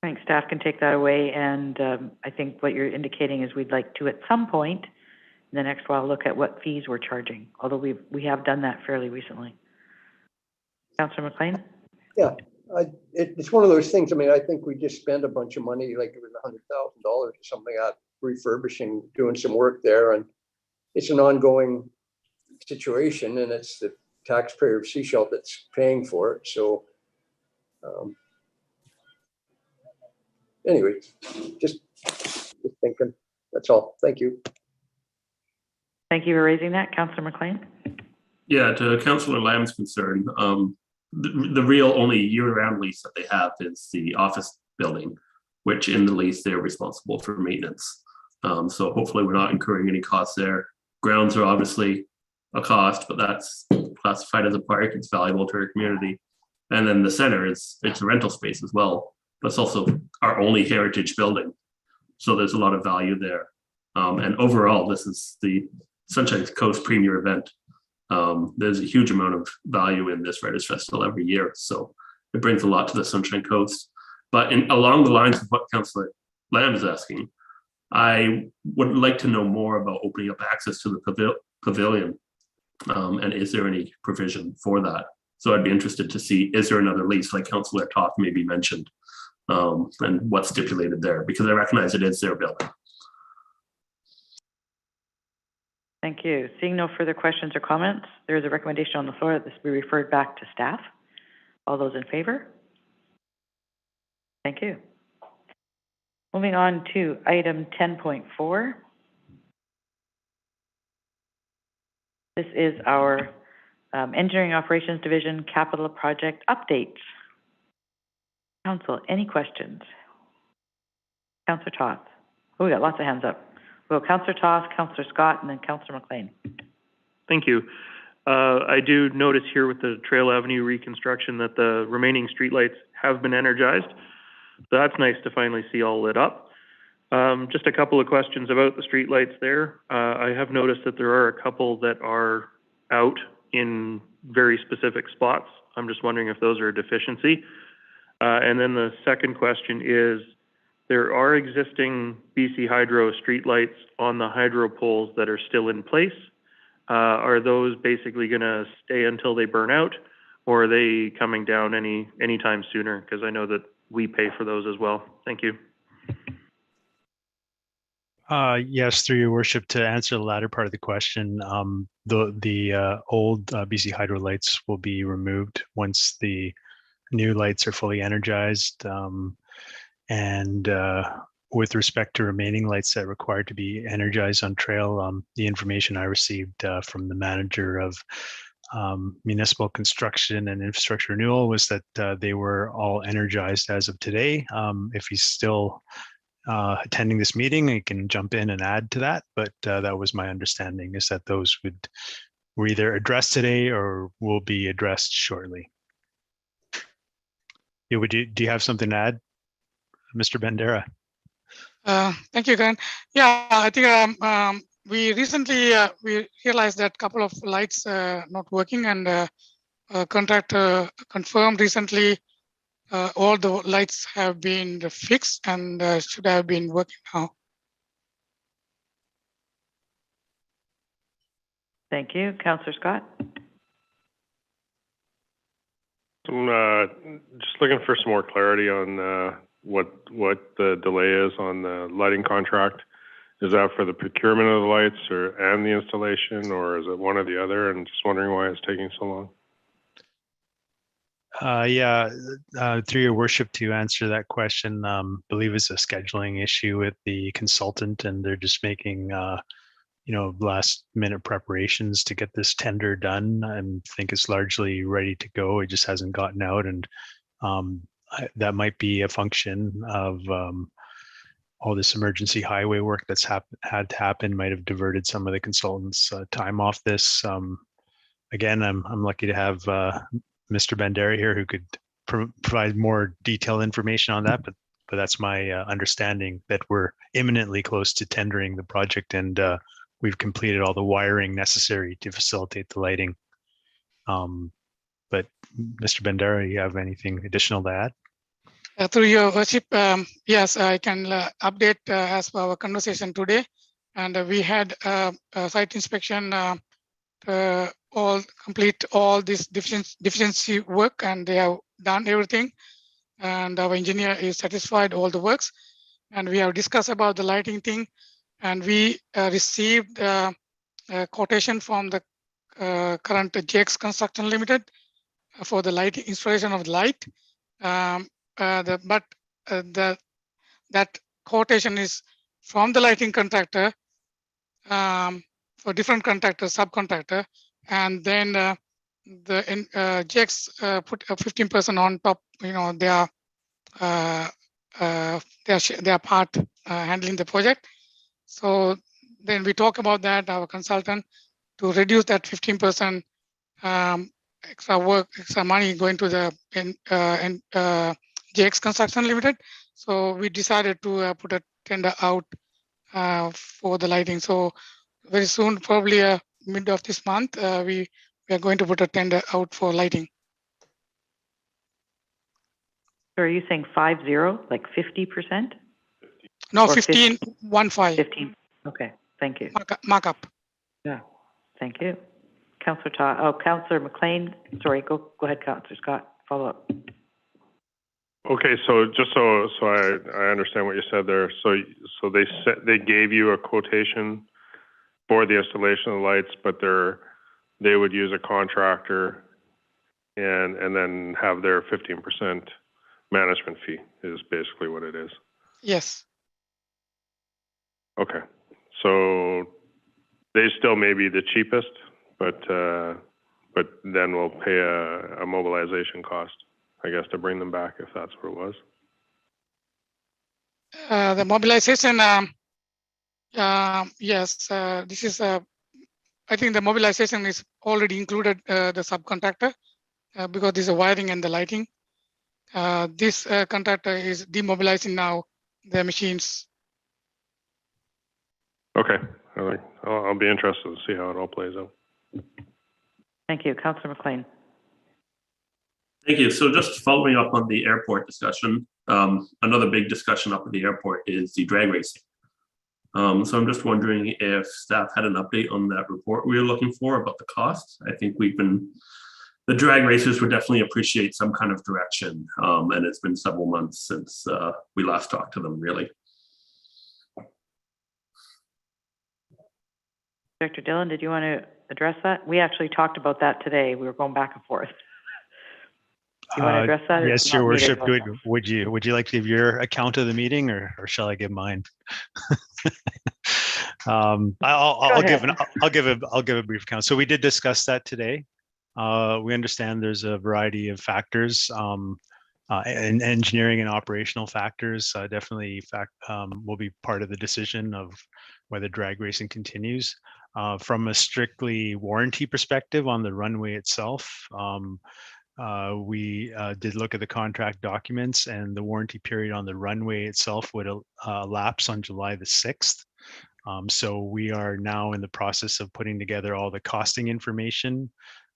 I think staff can take that away, and I think what you're indicating is we'd like to, at some point in the next while, look at what fees we're charging, although we have done that fairly recently. Councillor McLean? Yeah, it's one of those things. I mean, I think we just spend a bunch of money, like it was $100,000 or something, on refurbishing, doing some work there, and it's an ongoing situation, and it's the taxpayer of Sechelt that's paying for it. So anyway, just thinking. That's all. Thank you. Thank you for raising that. Councillor McLean? Yeah, to Councillor Lamb's concern, the real only year-round lease that they have is the office building, which in the lease they're responsible for maintenance. So hopefully we're not incurring any costs there. Grounds are obviously a cost, but that's classified as a park. It's valuable to our community. And then the center it's a rental space as well. But it's also our only heritage building. So there's a lot of value there. And overall, this is the Sunshine Coast premier event. There's a huge amount of value in this Writers' Festival every year. So it brings a lot to the Sunshine Coast. But along the lines of what Councillor Lamb is asking, I would like to know more about opening up access to the pavilion. And is there any provision for that? So I'd be interested to see, is there another lease like Councillor Toth maybe mentioned, and what's stipulated there? Because I recognize it is their building. Thank you. Seeing no further questions or comments, there is a recommendation on the floor that this be referred back to staff. All those in favor? Thank you. Moving on to item 10.4. This is our Engineering Operations Division Capital Project Updates. Council, any questions? Councillor Toth. Oh, we got lots of hands up. We'll go Councillor Toth, Councillor Scott, and then Councillor McLean. Thank you. I do notice here with the Trail Avenue reconstruction that the remaining streetlights have been energized. So that's nice to finally see all lit up. Just a couple of questions about the streetlights there. I have noticed that there are a couple that are out in very specific spots. I'm just wondering if those are a deficiency. And then the second question is, there are existing BC Hydro streetlights on the hydro poles that are still in place. Are those basically going to stay until they burn out, or are they coming down anytime sooner? Because I know that we pay for those as well. Thank you. Yes, through your worship, to answer the latter part of the question, the old BC Hydro lights will be removed once the new lights are fully energized. And with respect to remaining lights that required to be energized on trail, the information I received from the manager of municipal construction and infrastructure renewal was that they were all energized as of today. If he's still attending this meeting, he can jump in and add to that, but that was my understanding, is that those were either addressed today or will be addressed shortly. Yeah, do you have something to add, Mr. Bandera? Thank you, Karen. Yeah, I think we recently we realized that a couple of lights not working, and contractor confirmed recently all the lights have been fixed and should have been working now. Thank you. Councillor Scott? I'm just looking for some more clarity on what the delay is on the lighting contract. Is that for the procurement of the lights and the installation, or is it one or the other? And just wondering why it's taking so long. Yeah, through your worship, to answer that question, believe it's a scheduling issue with the consultant, and they're just making last minute preparations to get this tender done. I think it's largely ready to go. It just hasn't gotten out, and that might be a function of all this emergency highway work that's had to happen. Might have diverted some of the consultants' time off this. Again, I'm lucky to have Mr. Bandera here, who could provide more detailed information on that, but that's my understanding, that we're imminently close to tendering the project, and we've completed all the wiring necessary to facilitate the lighting. But Mr. Bandera, you have anything additional to add? Through your worship, yes, I can update as per our conversation today. And we had a site inspection, complete all this deficiency work, and they have done everything. And our engineer is satisfied all the works. And we have discussed about the lighting thing, and we received a quotation from the current JX Construction Limited for the light installation of the light. That quotation is from the lighting contractor for different contractor, subcontractor, and then the JX put 15% on top. Their part handling the project. So then we talk about that, our consultant, to reduce that 15% extra work, extra money going to the JX Construction Limited. So we decided to put a tender out for the lighting. So very soon, probably mid of this month, we are going to put a tender out for lighting. So are you saying 50, like 50%? No, 15, 15. 15. Okay, thank you. Markup. Yeah, thank you. Councillor McLean. Sorry, go ahead, Councillor Scott. Follow up. Okay, so just so I understand what you said there. So they gave you a quotation for the installation of the lights, but they would use a contractor and then have their 15% management fee is basically what it is. Yes. Okay, so they still may be the cheapest, but then we'll pay a mobilization cost, I guess, to bring them back, if that's what it was. The mobilization, yes, this is I think the mobilization is already included the subcontractor because this is wiring and the lighting. This contractor is demobilizing now the machines. Okay, I'll be interested to see how it all plays out. Thank you. Councillor McLean. Thank you. So just following up on the airport discussion, another big discussion up at the airport is the drag racing. So I'm just wondering if staff had an update on that report we were looking for about the costs. I think the drag racers would definitely appreciate some kind of direction, and it's been several months since we last talked to them, really. Director Dillon, did you want to address that? We actually talked about that today. We were going back and forth. You want to address that? or Yes, not Your me to Worship. address that? Would you like to give your account of the meeting, or shall I give mine? I'll give ahead. I'll give a brief account. So we did discuss that today. We understand there's a variety of factors, and engineering and operational factors definitely will be part of the decision of whether drag racing continues. From a strictly warranty perspective on the runway itself, we did look at the contract documents, and the warranty period on the runway itself would lapse on July the 6th. So we are now in the process of putting together all the costing information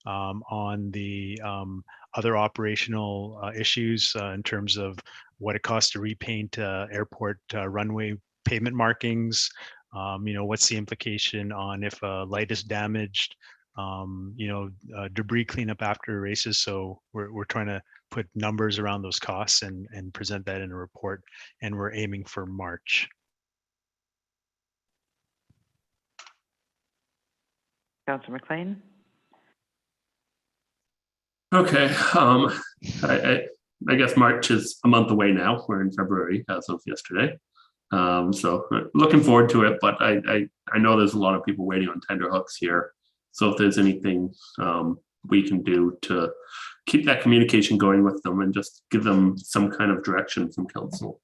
on the other operational issues in terms of what it costs to repaint airport runway pavement markings. What's the implication on if a light is damaged, debris cleanup after races. So we're trying to put numbers around those costs and present that in a report, and we're aiming for March. Councilor McLean? Okay, I guess March is a month away now. We're in February as of yesterday. So looking forward to it, but I know there's a lot of people waiting on tenterhooks here. So if there's anything we can do to keep that communication going with them and just give them some kind of direction from council.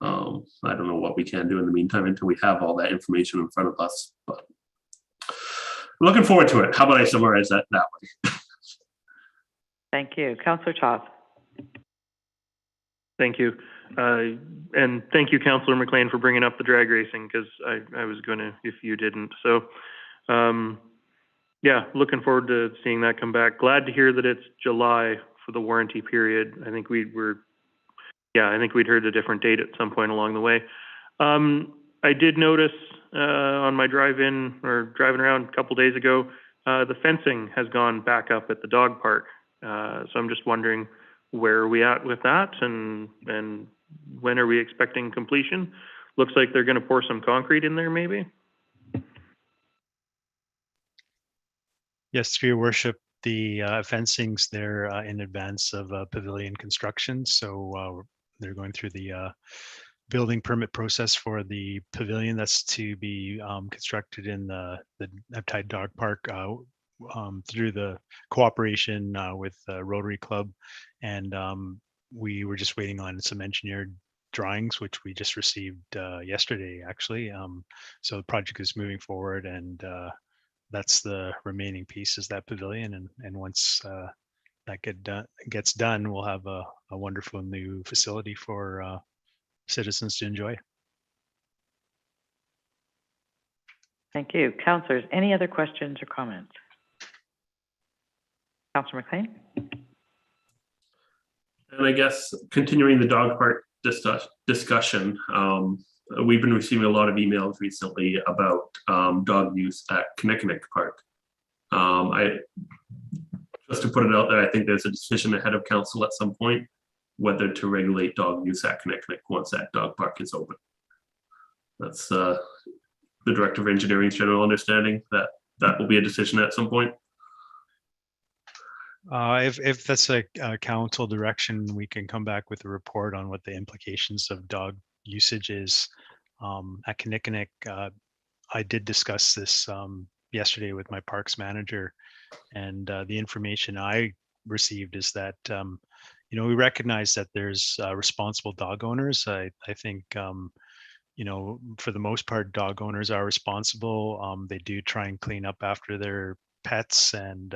I don't know what we can do in the meantime until we have all that information in front of us, but looking forward to it. How about I summarize that way? Thank you. Councilor Toth? Thank you. And thank you, Councilor McLean, for bringing up the drag racing, because I was going to if you didn't. So, yeah, looking forward to seeing that come back. Glad to hear that it's July for the warranty period. I think we'd heard a different date at some point along the way. I did notice on my drive-in or driving around a couple days ago, the fencing has gone back up at the dog park. So I'm just wondering, where are we at with that, and when are we expecting completion? Looks like they're going to pour some concrete in there, maybe. Yes, through your worship, the fencing's there in advance of Pavilion Construction. So they're going through the building permit process for the pavilion that's to be constructed in the Eptide Dog Park through the cooperation with Rotary Club. And we were just waiting on some engineered drawings, which we just received yesterday, actually. So the project is moving forward, and that's the remaining piece, is that pavilion. And once that gets done, we'll have a wonderful new facility for citizens to enjoy. Thank you. Councillors, any other questions or comments? Councillor McLean? And I guess continuing the dog park discussion, we've been receiving a lot of emails recently about dog use at Kinnickinnick Park. Just to put it out there, I think there's a decision ahead of council at some point whether to regulate dog use at Kinnickinnick once that dog park is open. That's the Director of Engineering's general understanding, that that will be a decision at some point. If that's a council direction, we can come back with a report on what the implications of dog usage is at Kinnickinnick. I did discuss this yesterday with my parks manager, and the information I received is that we recognize that there's responsible dog owners. I think for the most part, dog owners are responsible. They do try and clean up after their pets and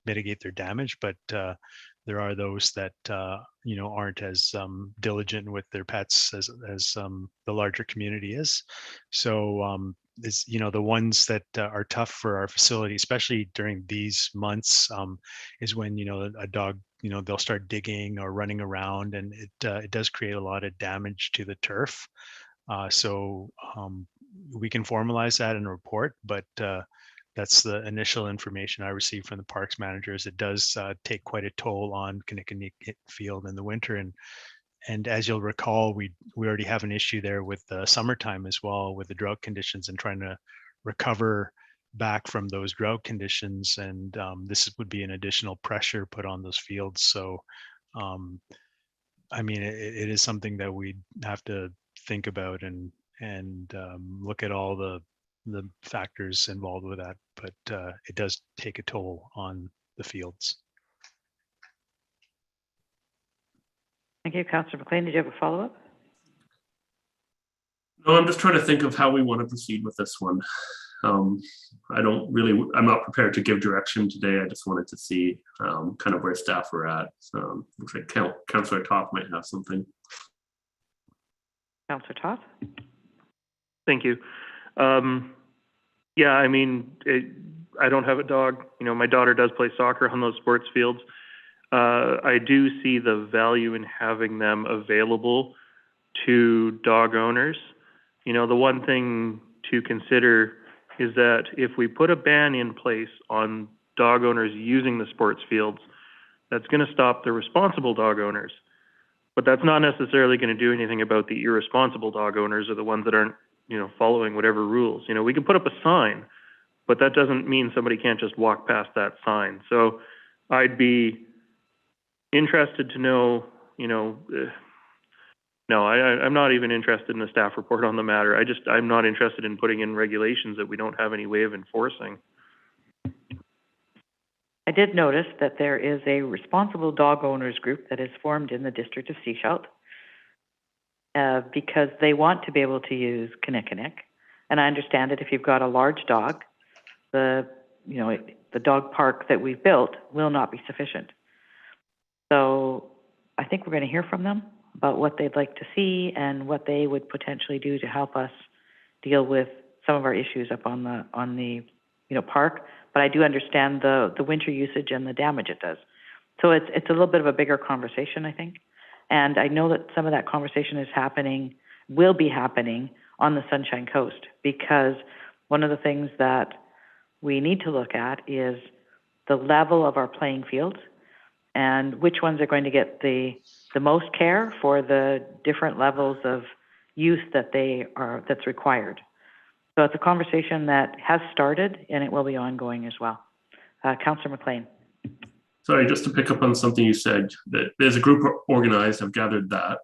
mitigate their damage, but there are those that aren't as diligent with their pets as the larger community is. So it's the ones that are tough for our facility, especially during these months, is when a dog they'll start digging or running around, and it does create a lot of damage to the turf. So we can formalize that in a report, but that's the initial information I received from the parks managers. It does take quite a toll on Kinnickinnick Field in the winter, and as you'll recall, we already have an issue there with the summertime as well, with the drought conditions and trying to recover back from those drought conditions. And this would be an additional pressure put on those fields. So I mean, it is something that we have to think about and look at all the factors involved with that, but it does take a toll on the fields. Thank you. Councillor McLean, did you have a follow-up? No, I'm just trying to think of how we want to proceed with this one. I'm not prepared to give direction today. I just wanted to see kind of where staff were at. Looks like Councillor Toth might have something. Councillor Toth? Thank you. Yeah, I mean, I don't have a dog. You know, my daughter does play soccer on those sports fields. I do see the value in having them available to dog owners. You know, the one thing to consider is that if we put a ban in place on dog owners using the sports fields, that's going to stop the responsible dog owners. But that's not necessarily going to do anything about the irresponsible dog owners or the ones that aren't, you know, following whatever rules. You know, we can put up a sign, but that doesn't mean somebody can't just walk past that sign. So I'd be interested to know, you know, no, I'm not even interested in a staff report on the matter. I'm not interested in putting in regulations that we don't have any way of enforcing. I did notice that there is a responsible dog owners group that is formed in the district of Sechelt because they want to be able to use Kinnikinnick. And I understand that if you've got a large dog, the dog park that we've built will not be sufficient. So I think we're going to hear from them about what they'd like to see and what they would potentially do to help us deal with some of our issues up on the park. But I do understand the winter usage and the damage it does. So it's a little bit of a bigger conversation, I think. And I know that some of that conversation will be happening on the Sunshine Coast, because one of the things that we need to look at is the level of our playing fields and which ones are going to get the most care for the different levels of use that's required. So it's a conversation that has started and it will be ongoing as well. Councillor McLean. Sorry, just to pick up on something you said, that there's a group organized, I've gathered that.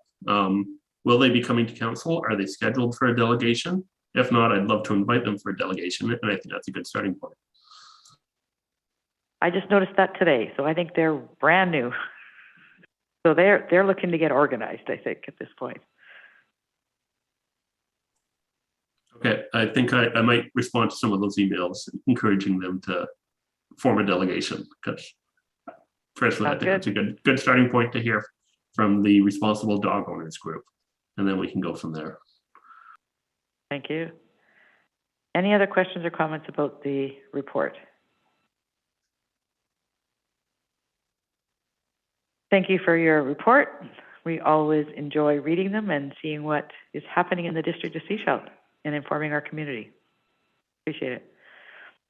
Will they be coming to council? Are they scheduled for a delegation? If not, I'd love to invite them for a delegation, and I think that's a good starting point. I just noticed that today, so I think they're brand new. So they're looking to get organized, I think, at this point. Okay, I think I might respond to some of those emails, encouraging them to form a delegation, because personally, I think that's a good starting point to hear from the responsible dog owners group, and then we can go from there. Thank you. Any other questions or comments about the report? Thank you for your report. We always enjoy reading them and seeing what is happening in the district of Sechelt and informing our community. Appreciate it.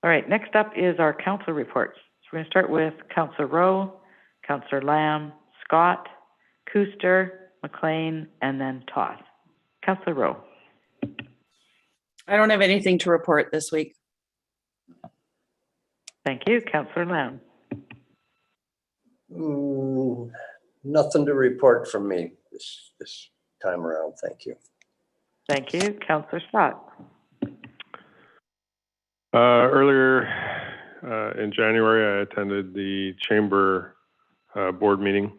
All right, next up is our council reports. So we're going to start with Councillor Rowe, Councillor Lamb, Scott, Kuster, McLean, and then Toth. Councillor Rowe. I don't have anything to report this week. Thank you. Councillor Lamb. Nothing to report from me this time around. Thank you. Thank you. Councillor Scott. Earlier in January, I attended the Chamber board meeting.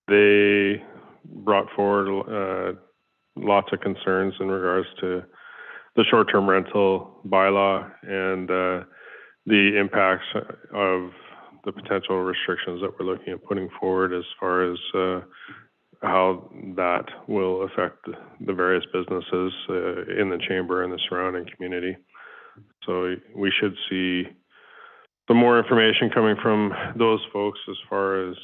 They brought forward lots of concerns in regards to the short-term rental bylaw and the impacts of the potential restrictions that we're looking at putting forward as far as how that will affect the various businesses in the chamber and the surrounding community. So we should see some more information coming from those folks as far as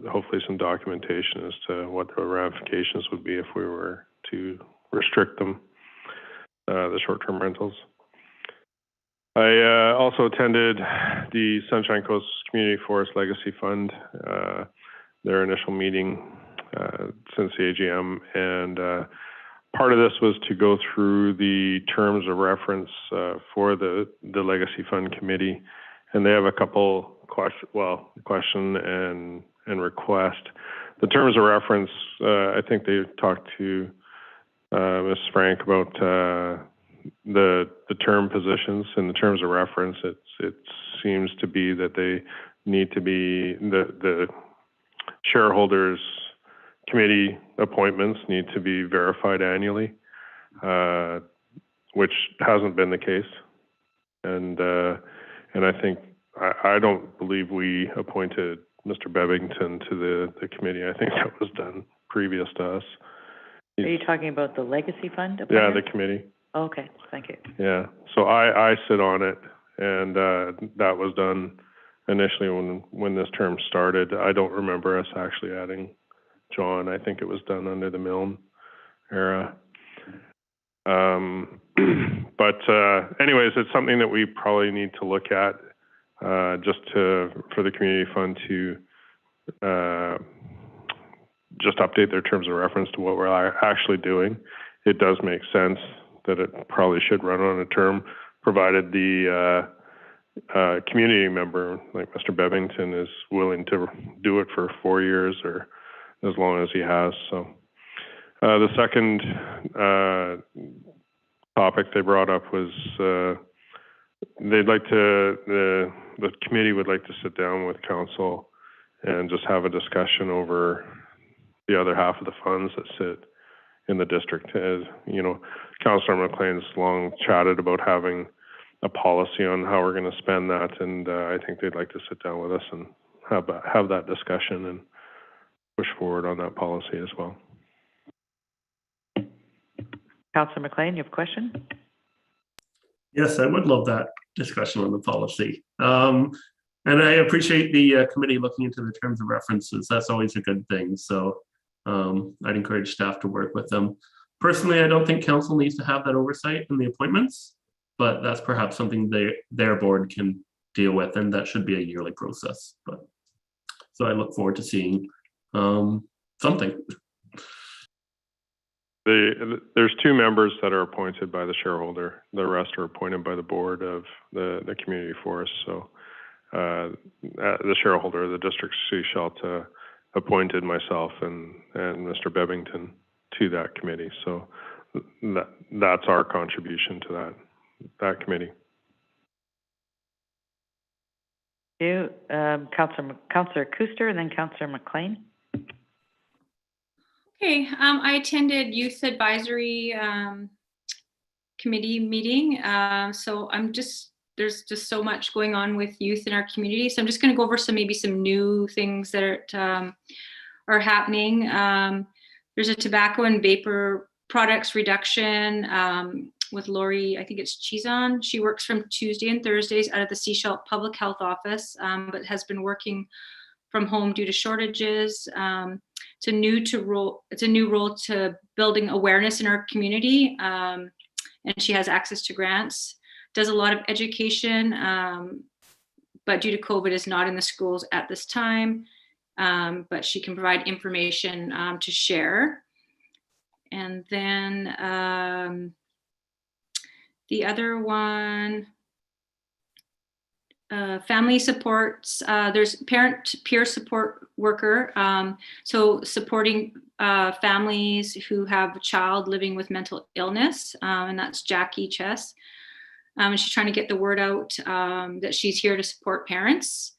hopefully some documentation as to what the ramifications would be if we were to restrict them, the short-term rentals. I also attended the Sunshine Coast Community Forest Legacy Fund, their initial meeting since the AGM, and part of this was to go through the terms of reference for the Legacy Fund Committee and they have a couple question and request. The terms of reference, I think they talked to Ms. Frank about the term positions. In the terms of reference, it seems to be that they need to be, the shareholders committee appointments need to be verified annually, which hasn't been the case. And I think, I don't believe we appointed Mr. Bevington to the committee. I think that was done previous to us. Are you talking about the legacy fund? Yeah, appointment? the committee. Okay, thank you. Yeah, so I sit on it, and that was done initially when this term started. I don't remember us actually adding John. I think it was done under the Milne era. But anyways, it's something that we probably need to look at just for the community fund to just update their terms of reference to what we're actually doing. It does make sense that it probably should run on a term, provided the community member, like Mr. Bevington, is willing to do it for 4 years or as long as he has. So the second topic they brought up was they'd like to, the committee would like to sit down with council and just have a discussion over the other half of the funds that sit in the district. As you know, Councilor McLean's long chatted about having a policy on how we're going to spend that, and I think they'd like to sit down with us and have that discussion and push forward on that policy as well. Councilor McLean, you have a question? Yes, I would love that discussion on the policy. And I appreciate the committee looking into the terms of references. That's always a good thing. So I'd encourage staff to work with them. Personally, I don't think council needs to have that oversight in the appointments, but that's perhaps something their board can deal with, and that should be a yearly process. But so I look forward to seeing something. There's 2 members that are appointed by the shareholder. The rest are appointed by the board of the community forest. So the shareholder of the district Sechelt appointed myself and Mr. Bevington to that committee. So that's our contribution to that committee. You, Councilor Kuster, and then Councilor McLean. Okay, I attended Youth Advisory Committee meeting. So there's just so much going on with youth in our community. So I'm just gonna go over maybe some new things that are happening. There's a tobacco and vapor products reduction with Lori, I think it's Chizon. She works from Tuesday and Thursdays out of the Sechelt Public Health Office, but has been working from home due to shortages. It's a new role to building awareness in our community, and she has access to grants. Does a lot of education, but due to COVID is not in the schools at this time, but she can provide information to share. And then the other one, family supports, there's parent peer support worker, so supporting families who have a child living with mental illness, and that's Jackie Chess. And she's trying to get the word out that she's here to support parents.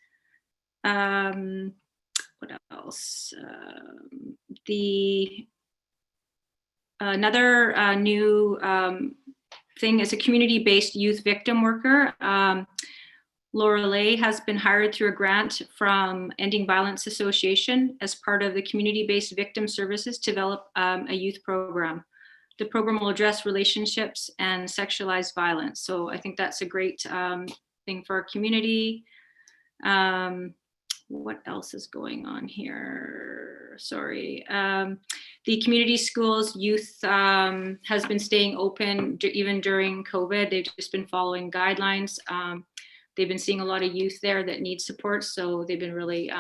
What else? Another new thing is a community-based youth victim worker. Laura Lay has been hired through a grant from Ending Violence Association as part of the community-based victim services to develop a youth program. The program will address relationships and sexualized violence. So I think that's a great thing for our community. What else is going on here? Sorry. The community schools youth has been staying open even during COVID. They've just been following guidelines. They've been seeing a lot of youth there that need support. So they've been really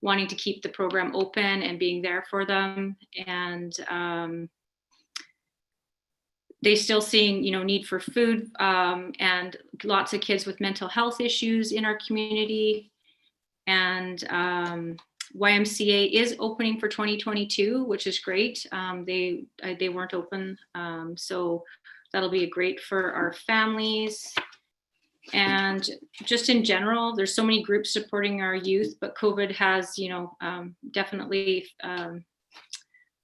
wanting to keep the program open and being there for them. And they still seeing, need for food, and lots of kids with mental health issues in our community. And YMCA is opening for 2022, which is great. They weren't open, so that'll be great for our families. And just in general, there's so many groups supporting our youth, but COVID has, definitely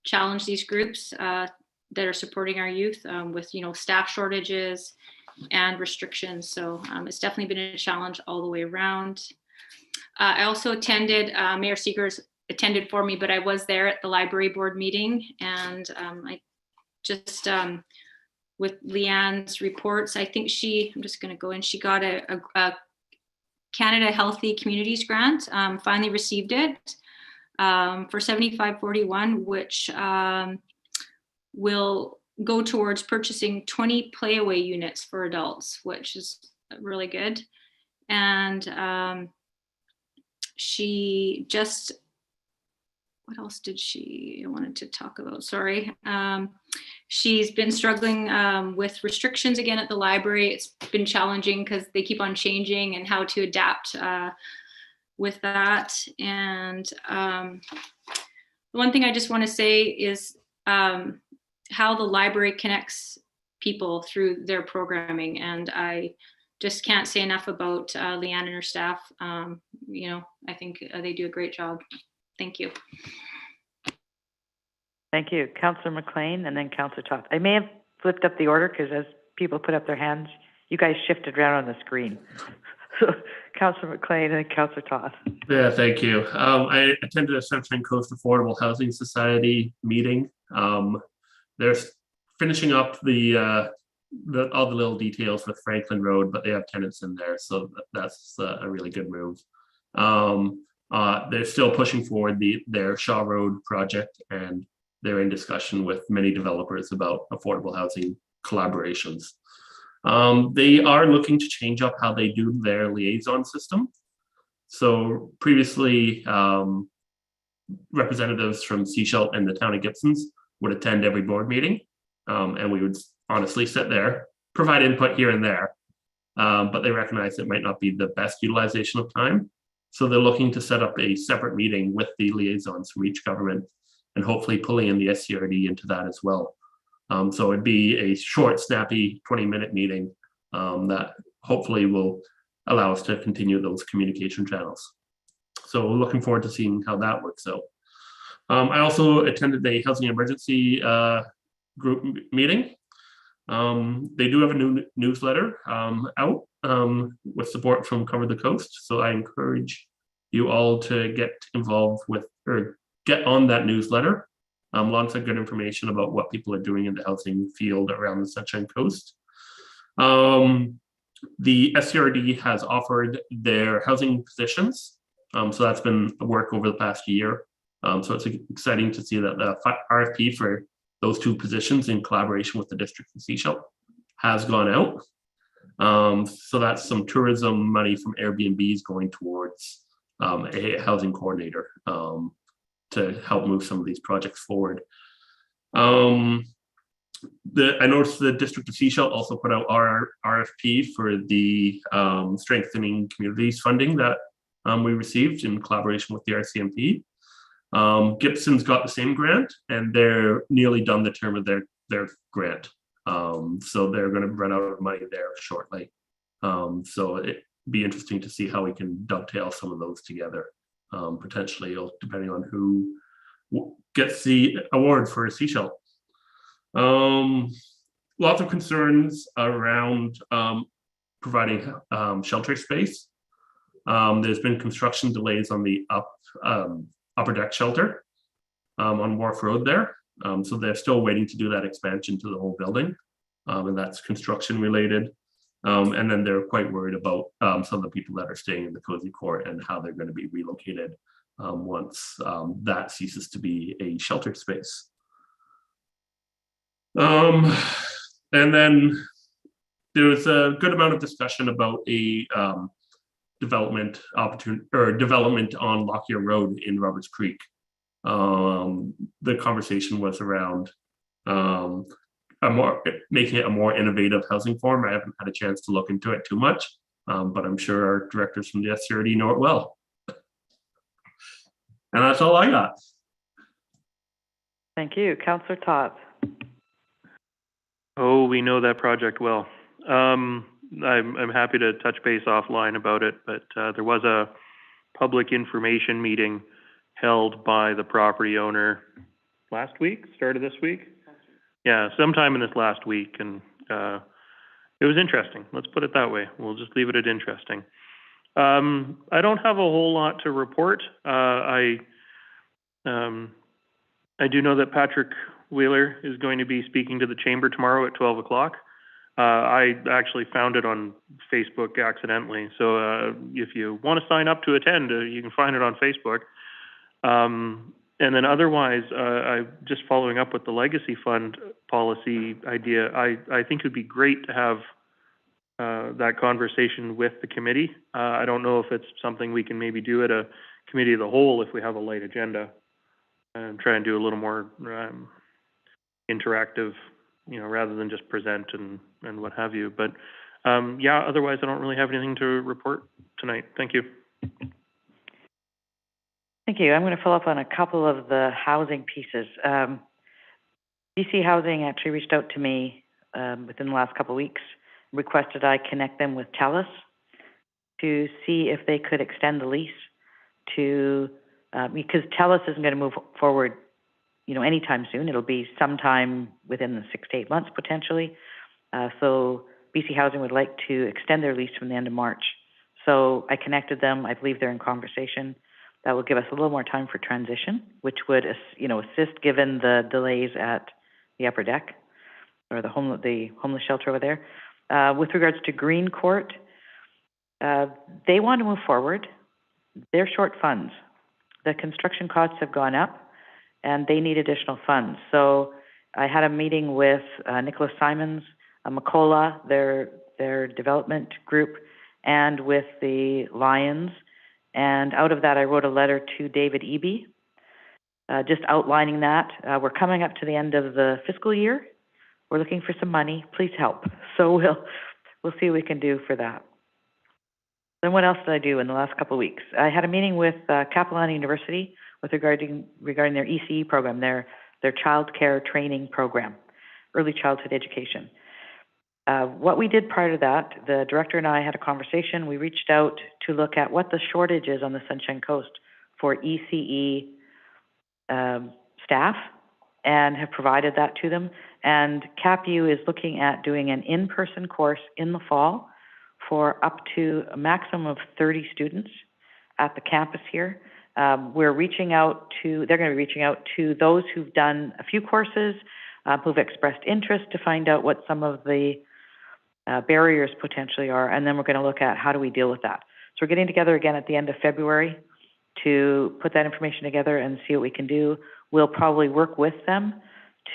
challenged these groups that are supporting our youth with, staff shortages and restrictions. So it's definitely been a challenge all the way around. I also attended, Mayor Seegers attended for me, but I was there at the library board meeting, and I just, with Leanne's reports, I think I'm just gonna go in, she got a Canada Healthy Communities grant, finally received it for 7541, which will go towards purchasing 20 playaway units for adults, which is really good. And she just, what else did I wanted to talk about, sorry. She's been struggling with restrictions again at the library. It's been challenging because they keep on changing and how to adapt with that. And the one thing I just want to say is how the library connects people through their programming. And I just can't say enough about Leanne and her staff. I think they do a great job. Thank you. Thank you. Councillor McLean and then Councillor Toth. I may have flipped up the order because as people put up their hands, you guys shifted around on the screen. So Councillor McLean and then Councillor Toth. Yeah, thank you. I attended a Sunshine Coast Affordable Housing Society meeting. They're finishing up all the little details with Franklin Road, but they have tenants in there, so that's a really good move. They're still pushing forward their Shaw Road project, and they're in discussion with many developers about affordable housing collaborations. They are looking to change up how they do their liaison system. So previously, representatives from Seashell and the town of Gibson's would attend every board meeting, and we would honestly sit there, provide input here and there, but they recognize it might not be the best utilization of time. So they're looking to set up a separate meeting with the liaisons from each government and hopefully pulling in the SCRD into that as well. So it'd be a short, snappy 20-minute meeting that hopefully will allow us to continue those communication channels. So looking forward to seeing how that works out. I also attended a housing emergency group meeting. They do have a new newsletter out with support from Cover the Coast. So I encourage you all to get involved with or get on that newsletter. Lots of good information about what people are doing in the housing field around the Sunshine Coast. The SCRD has offered their housing positions. So that's been work over the past year. So it's exciting to see that the RFP for those two positions in collaboration with the District of Seashell has gone out. So that's some tourism money from Airbnbs going towards a housing coordinator to help move some of these projects forward. I noticed the District of Seashell also put out our RFP for the strengthening communities funding that we received in collaboration with the RCMP. Gibson's got the same grant, and they're nearly done the term of their grant. So they're going to run out of money there shortly. So it'd be interesting to see how we can dovetail some of those together, potentially, depending on who gets the award for a Seashell. Lots of concerns around providing shelter space. There's been construction delays on the upper deck shelter on Wharf Road there. So they're still waiting to do that expansion to the whole building, and that's construction related. And then they're quite worried about some of the people that are staying in the Cozy Court and how they're going to be relocated once that ceases to be a shelter space. And then there was a good amount of discussion about a development opportunity or development on Lockyer Road in Roberts Creek. The conversation was around making it a more innovative housing form. I haven't had a chance to look into it too much, but I'm sure our directors from the SCRD know it well. And that's all I got. Thank you. Councillor Todd. Oh, we know that project well. I'm happy to touch base offline about it, but there was a public information meeting held by the property owner last week, start of this week? Yeah, sometime in this last week, and it was interesting. Let's put it that way. We'll just leave it at interesting. I don't have a whole lot to report. I do know that Patrick Wheeler is going to be speaking to the chamber tomorrow at 12 o'clock. I actually found it on Facebook accidentally. So if you want to sign up to attend, you can find it on Facebook. And then otherwise, I just following up with the legacy fund policy idea, I think it would be great to have that conversation with the committee. I don't know if it's something we can maybe do at a committee of the whole if we have a light agenda, and try and do a little more interactive, rather than just present and what have you. But yeah, otherwise I don't really have anything to report tonight. Thank you. Thank you. I'm going to follow up on a couple of the housing pieces. BC Housing actually reached out to me within the last couple of weeks, requested I connect them with TELUS to see if they could extend the lease to, because TELUS isn't going to move forward, anytime soon. It'll be sometime within the 6 to 8 months potentially. So BC Housing would like to extend their lease from the end of March. So I connected them. I believe they're in conversation. That will give us a little more time for transition, which would, assist given the delays at the upper deck or the homeless shelter over there. With regards to Green Court, they want to move forward. They're short funds. The construction costs have gone up, and they need additional funds. So I had a meeting with Nicholas Simons, Macola, their development group, and with the Lions. And out of that, I wrote a letter to David Eby, just outlining that. We're coming up to the end of the fiscal year. We're looking for some money. Please help. So we'll see what we can do for that. Then what else did I do in the last couple of weeks? I had a meeting with Capilano University with regarding their ECE program, their child care training program, early childhood education. What we did prior to that, the director and I had a conversation. We reached out to look at what the shortage is on the Sunshine Coast for ECE staff and have provided that to them. And CapU is looking at doing an in-person course in the fall for up to a maximum of 30 students at the campus here. They're going to be reaching out to those who've done a few courses, who've expressed interest to find out what some of the barriers potentially are, and then we're going to look at how do we deal with that. So we're getting together again at the end of February to put that information together and see what we can do. We'll probably work with them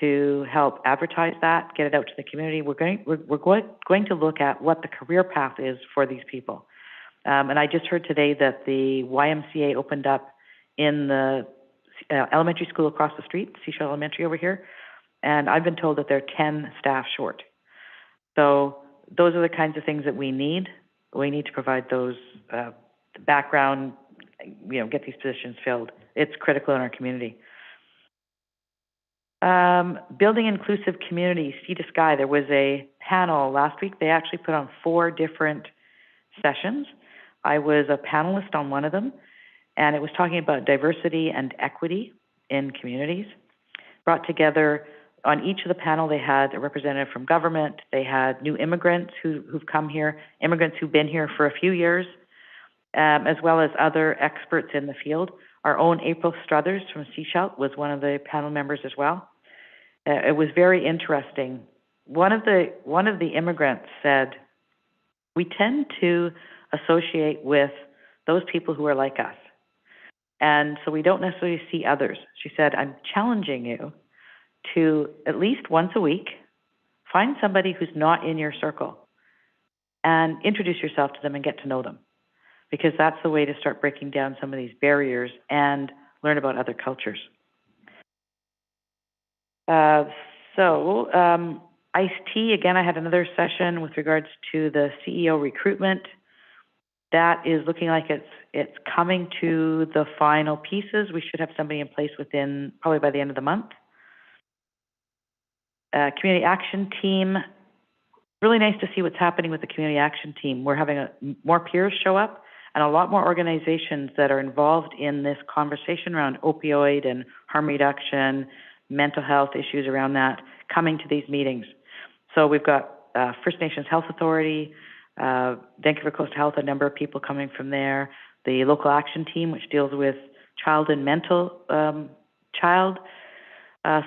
to help advertise that, get it out to the community. We're going to look at what the career path is for these people. And I just heard today that the YMCA opened up in the elementary school across the street, Seashell Elementary over here, and I've been told that they're 10 staff short. So those are the kinds of things that we need. We need to provide those background, get these positions filled. It's critical in our community. Building inclusive communities, Sea to Sky. There was a panel last week. They actually put on 4 different sessions. I was a panelist on one of them, and it was talking about diversity and equity in communities. Brought together on each of the panel, they had a representative from government. They had new immigrants who've come here, immigrants who've been here for a few years, as well as other experts in the field. Our own April Struthers from Seashell was one of the panel members as well. It was very interesting. One of the immigrants said, we tend to associate with those people who are like us, and so we don't necessarily see others. She said, I'm challenging you to at least once a week, find somebody who's not in your circle and introduce yourself to them and get to know them, because that's the way to start breaking down some of these barriers and learn about other cultures. Iced tea, again, I had another session with regards to the CEO recruitment. That is looking like it's coming to the final pieces. We should have somebody in place within, probably by the end of the month. Community action team, really nice to see what's happening with the community action team. We're having more peers show up and a lot more organizations that are involved in this conversation around opioid and harm reduction, mental health issues around that, coming to these meetings. So we've got First Nations Health Authority, Vancouver Coast Health, a number of people coming from there, the local action team, which deals with child and mental,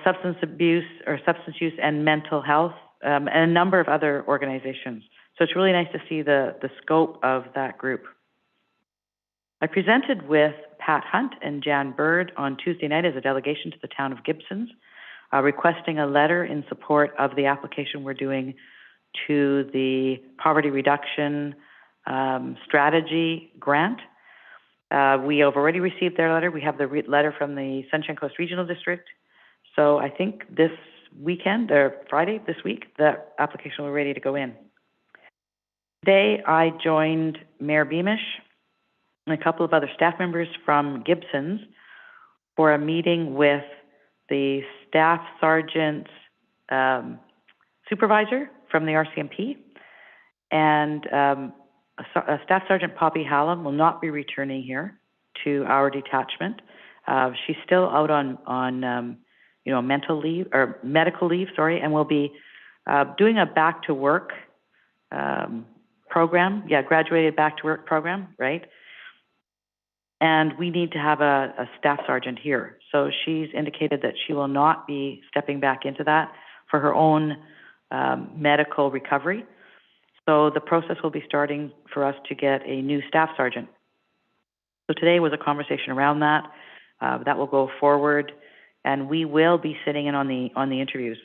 substance abuse or substance use and mental health, and a number of other organizations. So it's really nice to see the scope of that group. I presented with Pat Hunt and Jan Bird on Tuesday night as a delegation to the town of Gibsons, requesting a letter in support of the application we're doing to the poverty reduction strategy grant. We have already received their letter. We have the letter from the Sunshine Coast Regional District. So I think this weekend, or Friday this week, the application will be ready to go in. Today, I joined Mayor Beamish and a couple of other staff members from Gibsons for a meeting with the staff sergeant supervisor from the RCMP, and Staff Sergeant Poppy Hallam will not be returning here to our detachment. She's still out on mental leave or medical leave, sorry, and will be doing a back to work program. Yeah, graduated back to work program, right? And we need to have a staff sergeant here. So she's indicated that she will not be stepping back into that for her own medical recovery. So the process will be starting for us to get a new staff sergeant. So today was a conversation around that. That will go forward, and we will be sitting in on the interviews.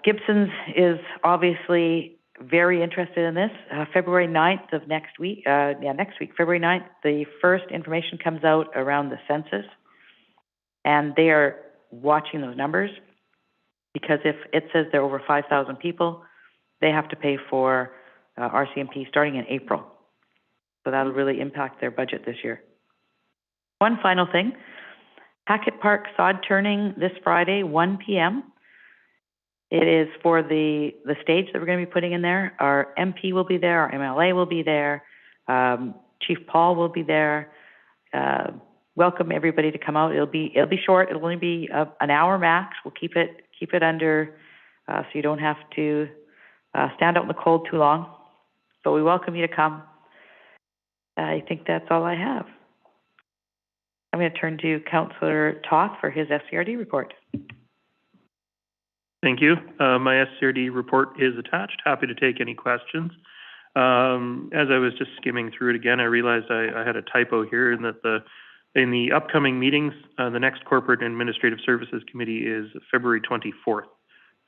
Gibsons is obviously very interested in this. February 9th of next week, February 9th, the first information comes out around the census, and they are watching those numbers, because if it says there are over 5,000 people, they have to pay for RCMP starting in April. So that'll really impact their budget this year. One final thing, Hackett Park sod turning this Friday, 1 p.m. It is for the stage that we're going to be putting in there. Our MP will be there, our MLA will be there, Chief Paul will be there. Welcome everybody to come out. It'll be short. It'll only be an hour max. We'll keep it under, so you don't have to stand out in the cold too long. But we welcome you to come. I think that's all I have. I'm going to turn to Councilor Toth for his SCRD report. Thank you. My SCRD report is attached. Happy to take any questions. As I was just skimming through it again, I realized I had a typo here in that in the upcoming meetings, the next Corporate and Administrative Services Committee is February 24th.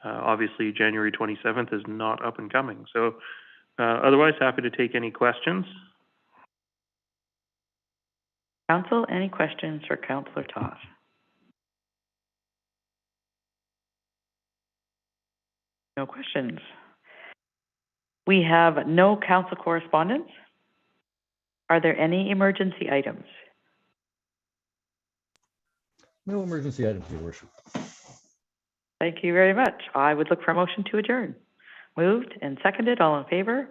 Obviously, January 27th is not up and coming. So otherwise, happy to take any questions. Council, any questions for Councilor Toth? No questions. We have no council correspondence. Are there any emergency items? No emergency items, Your Worship. Thank you very much. I would look for a motion to adjourn. Moved and seconded. All in favor?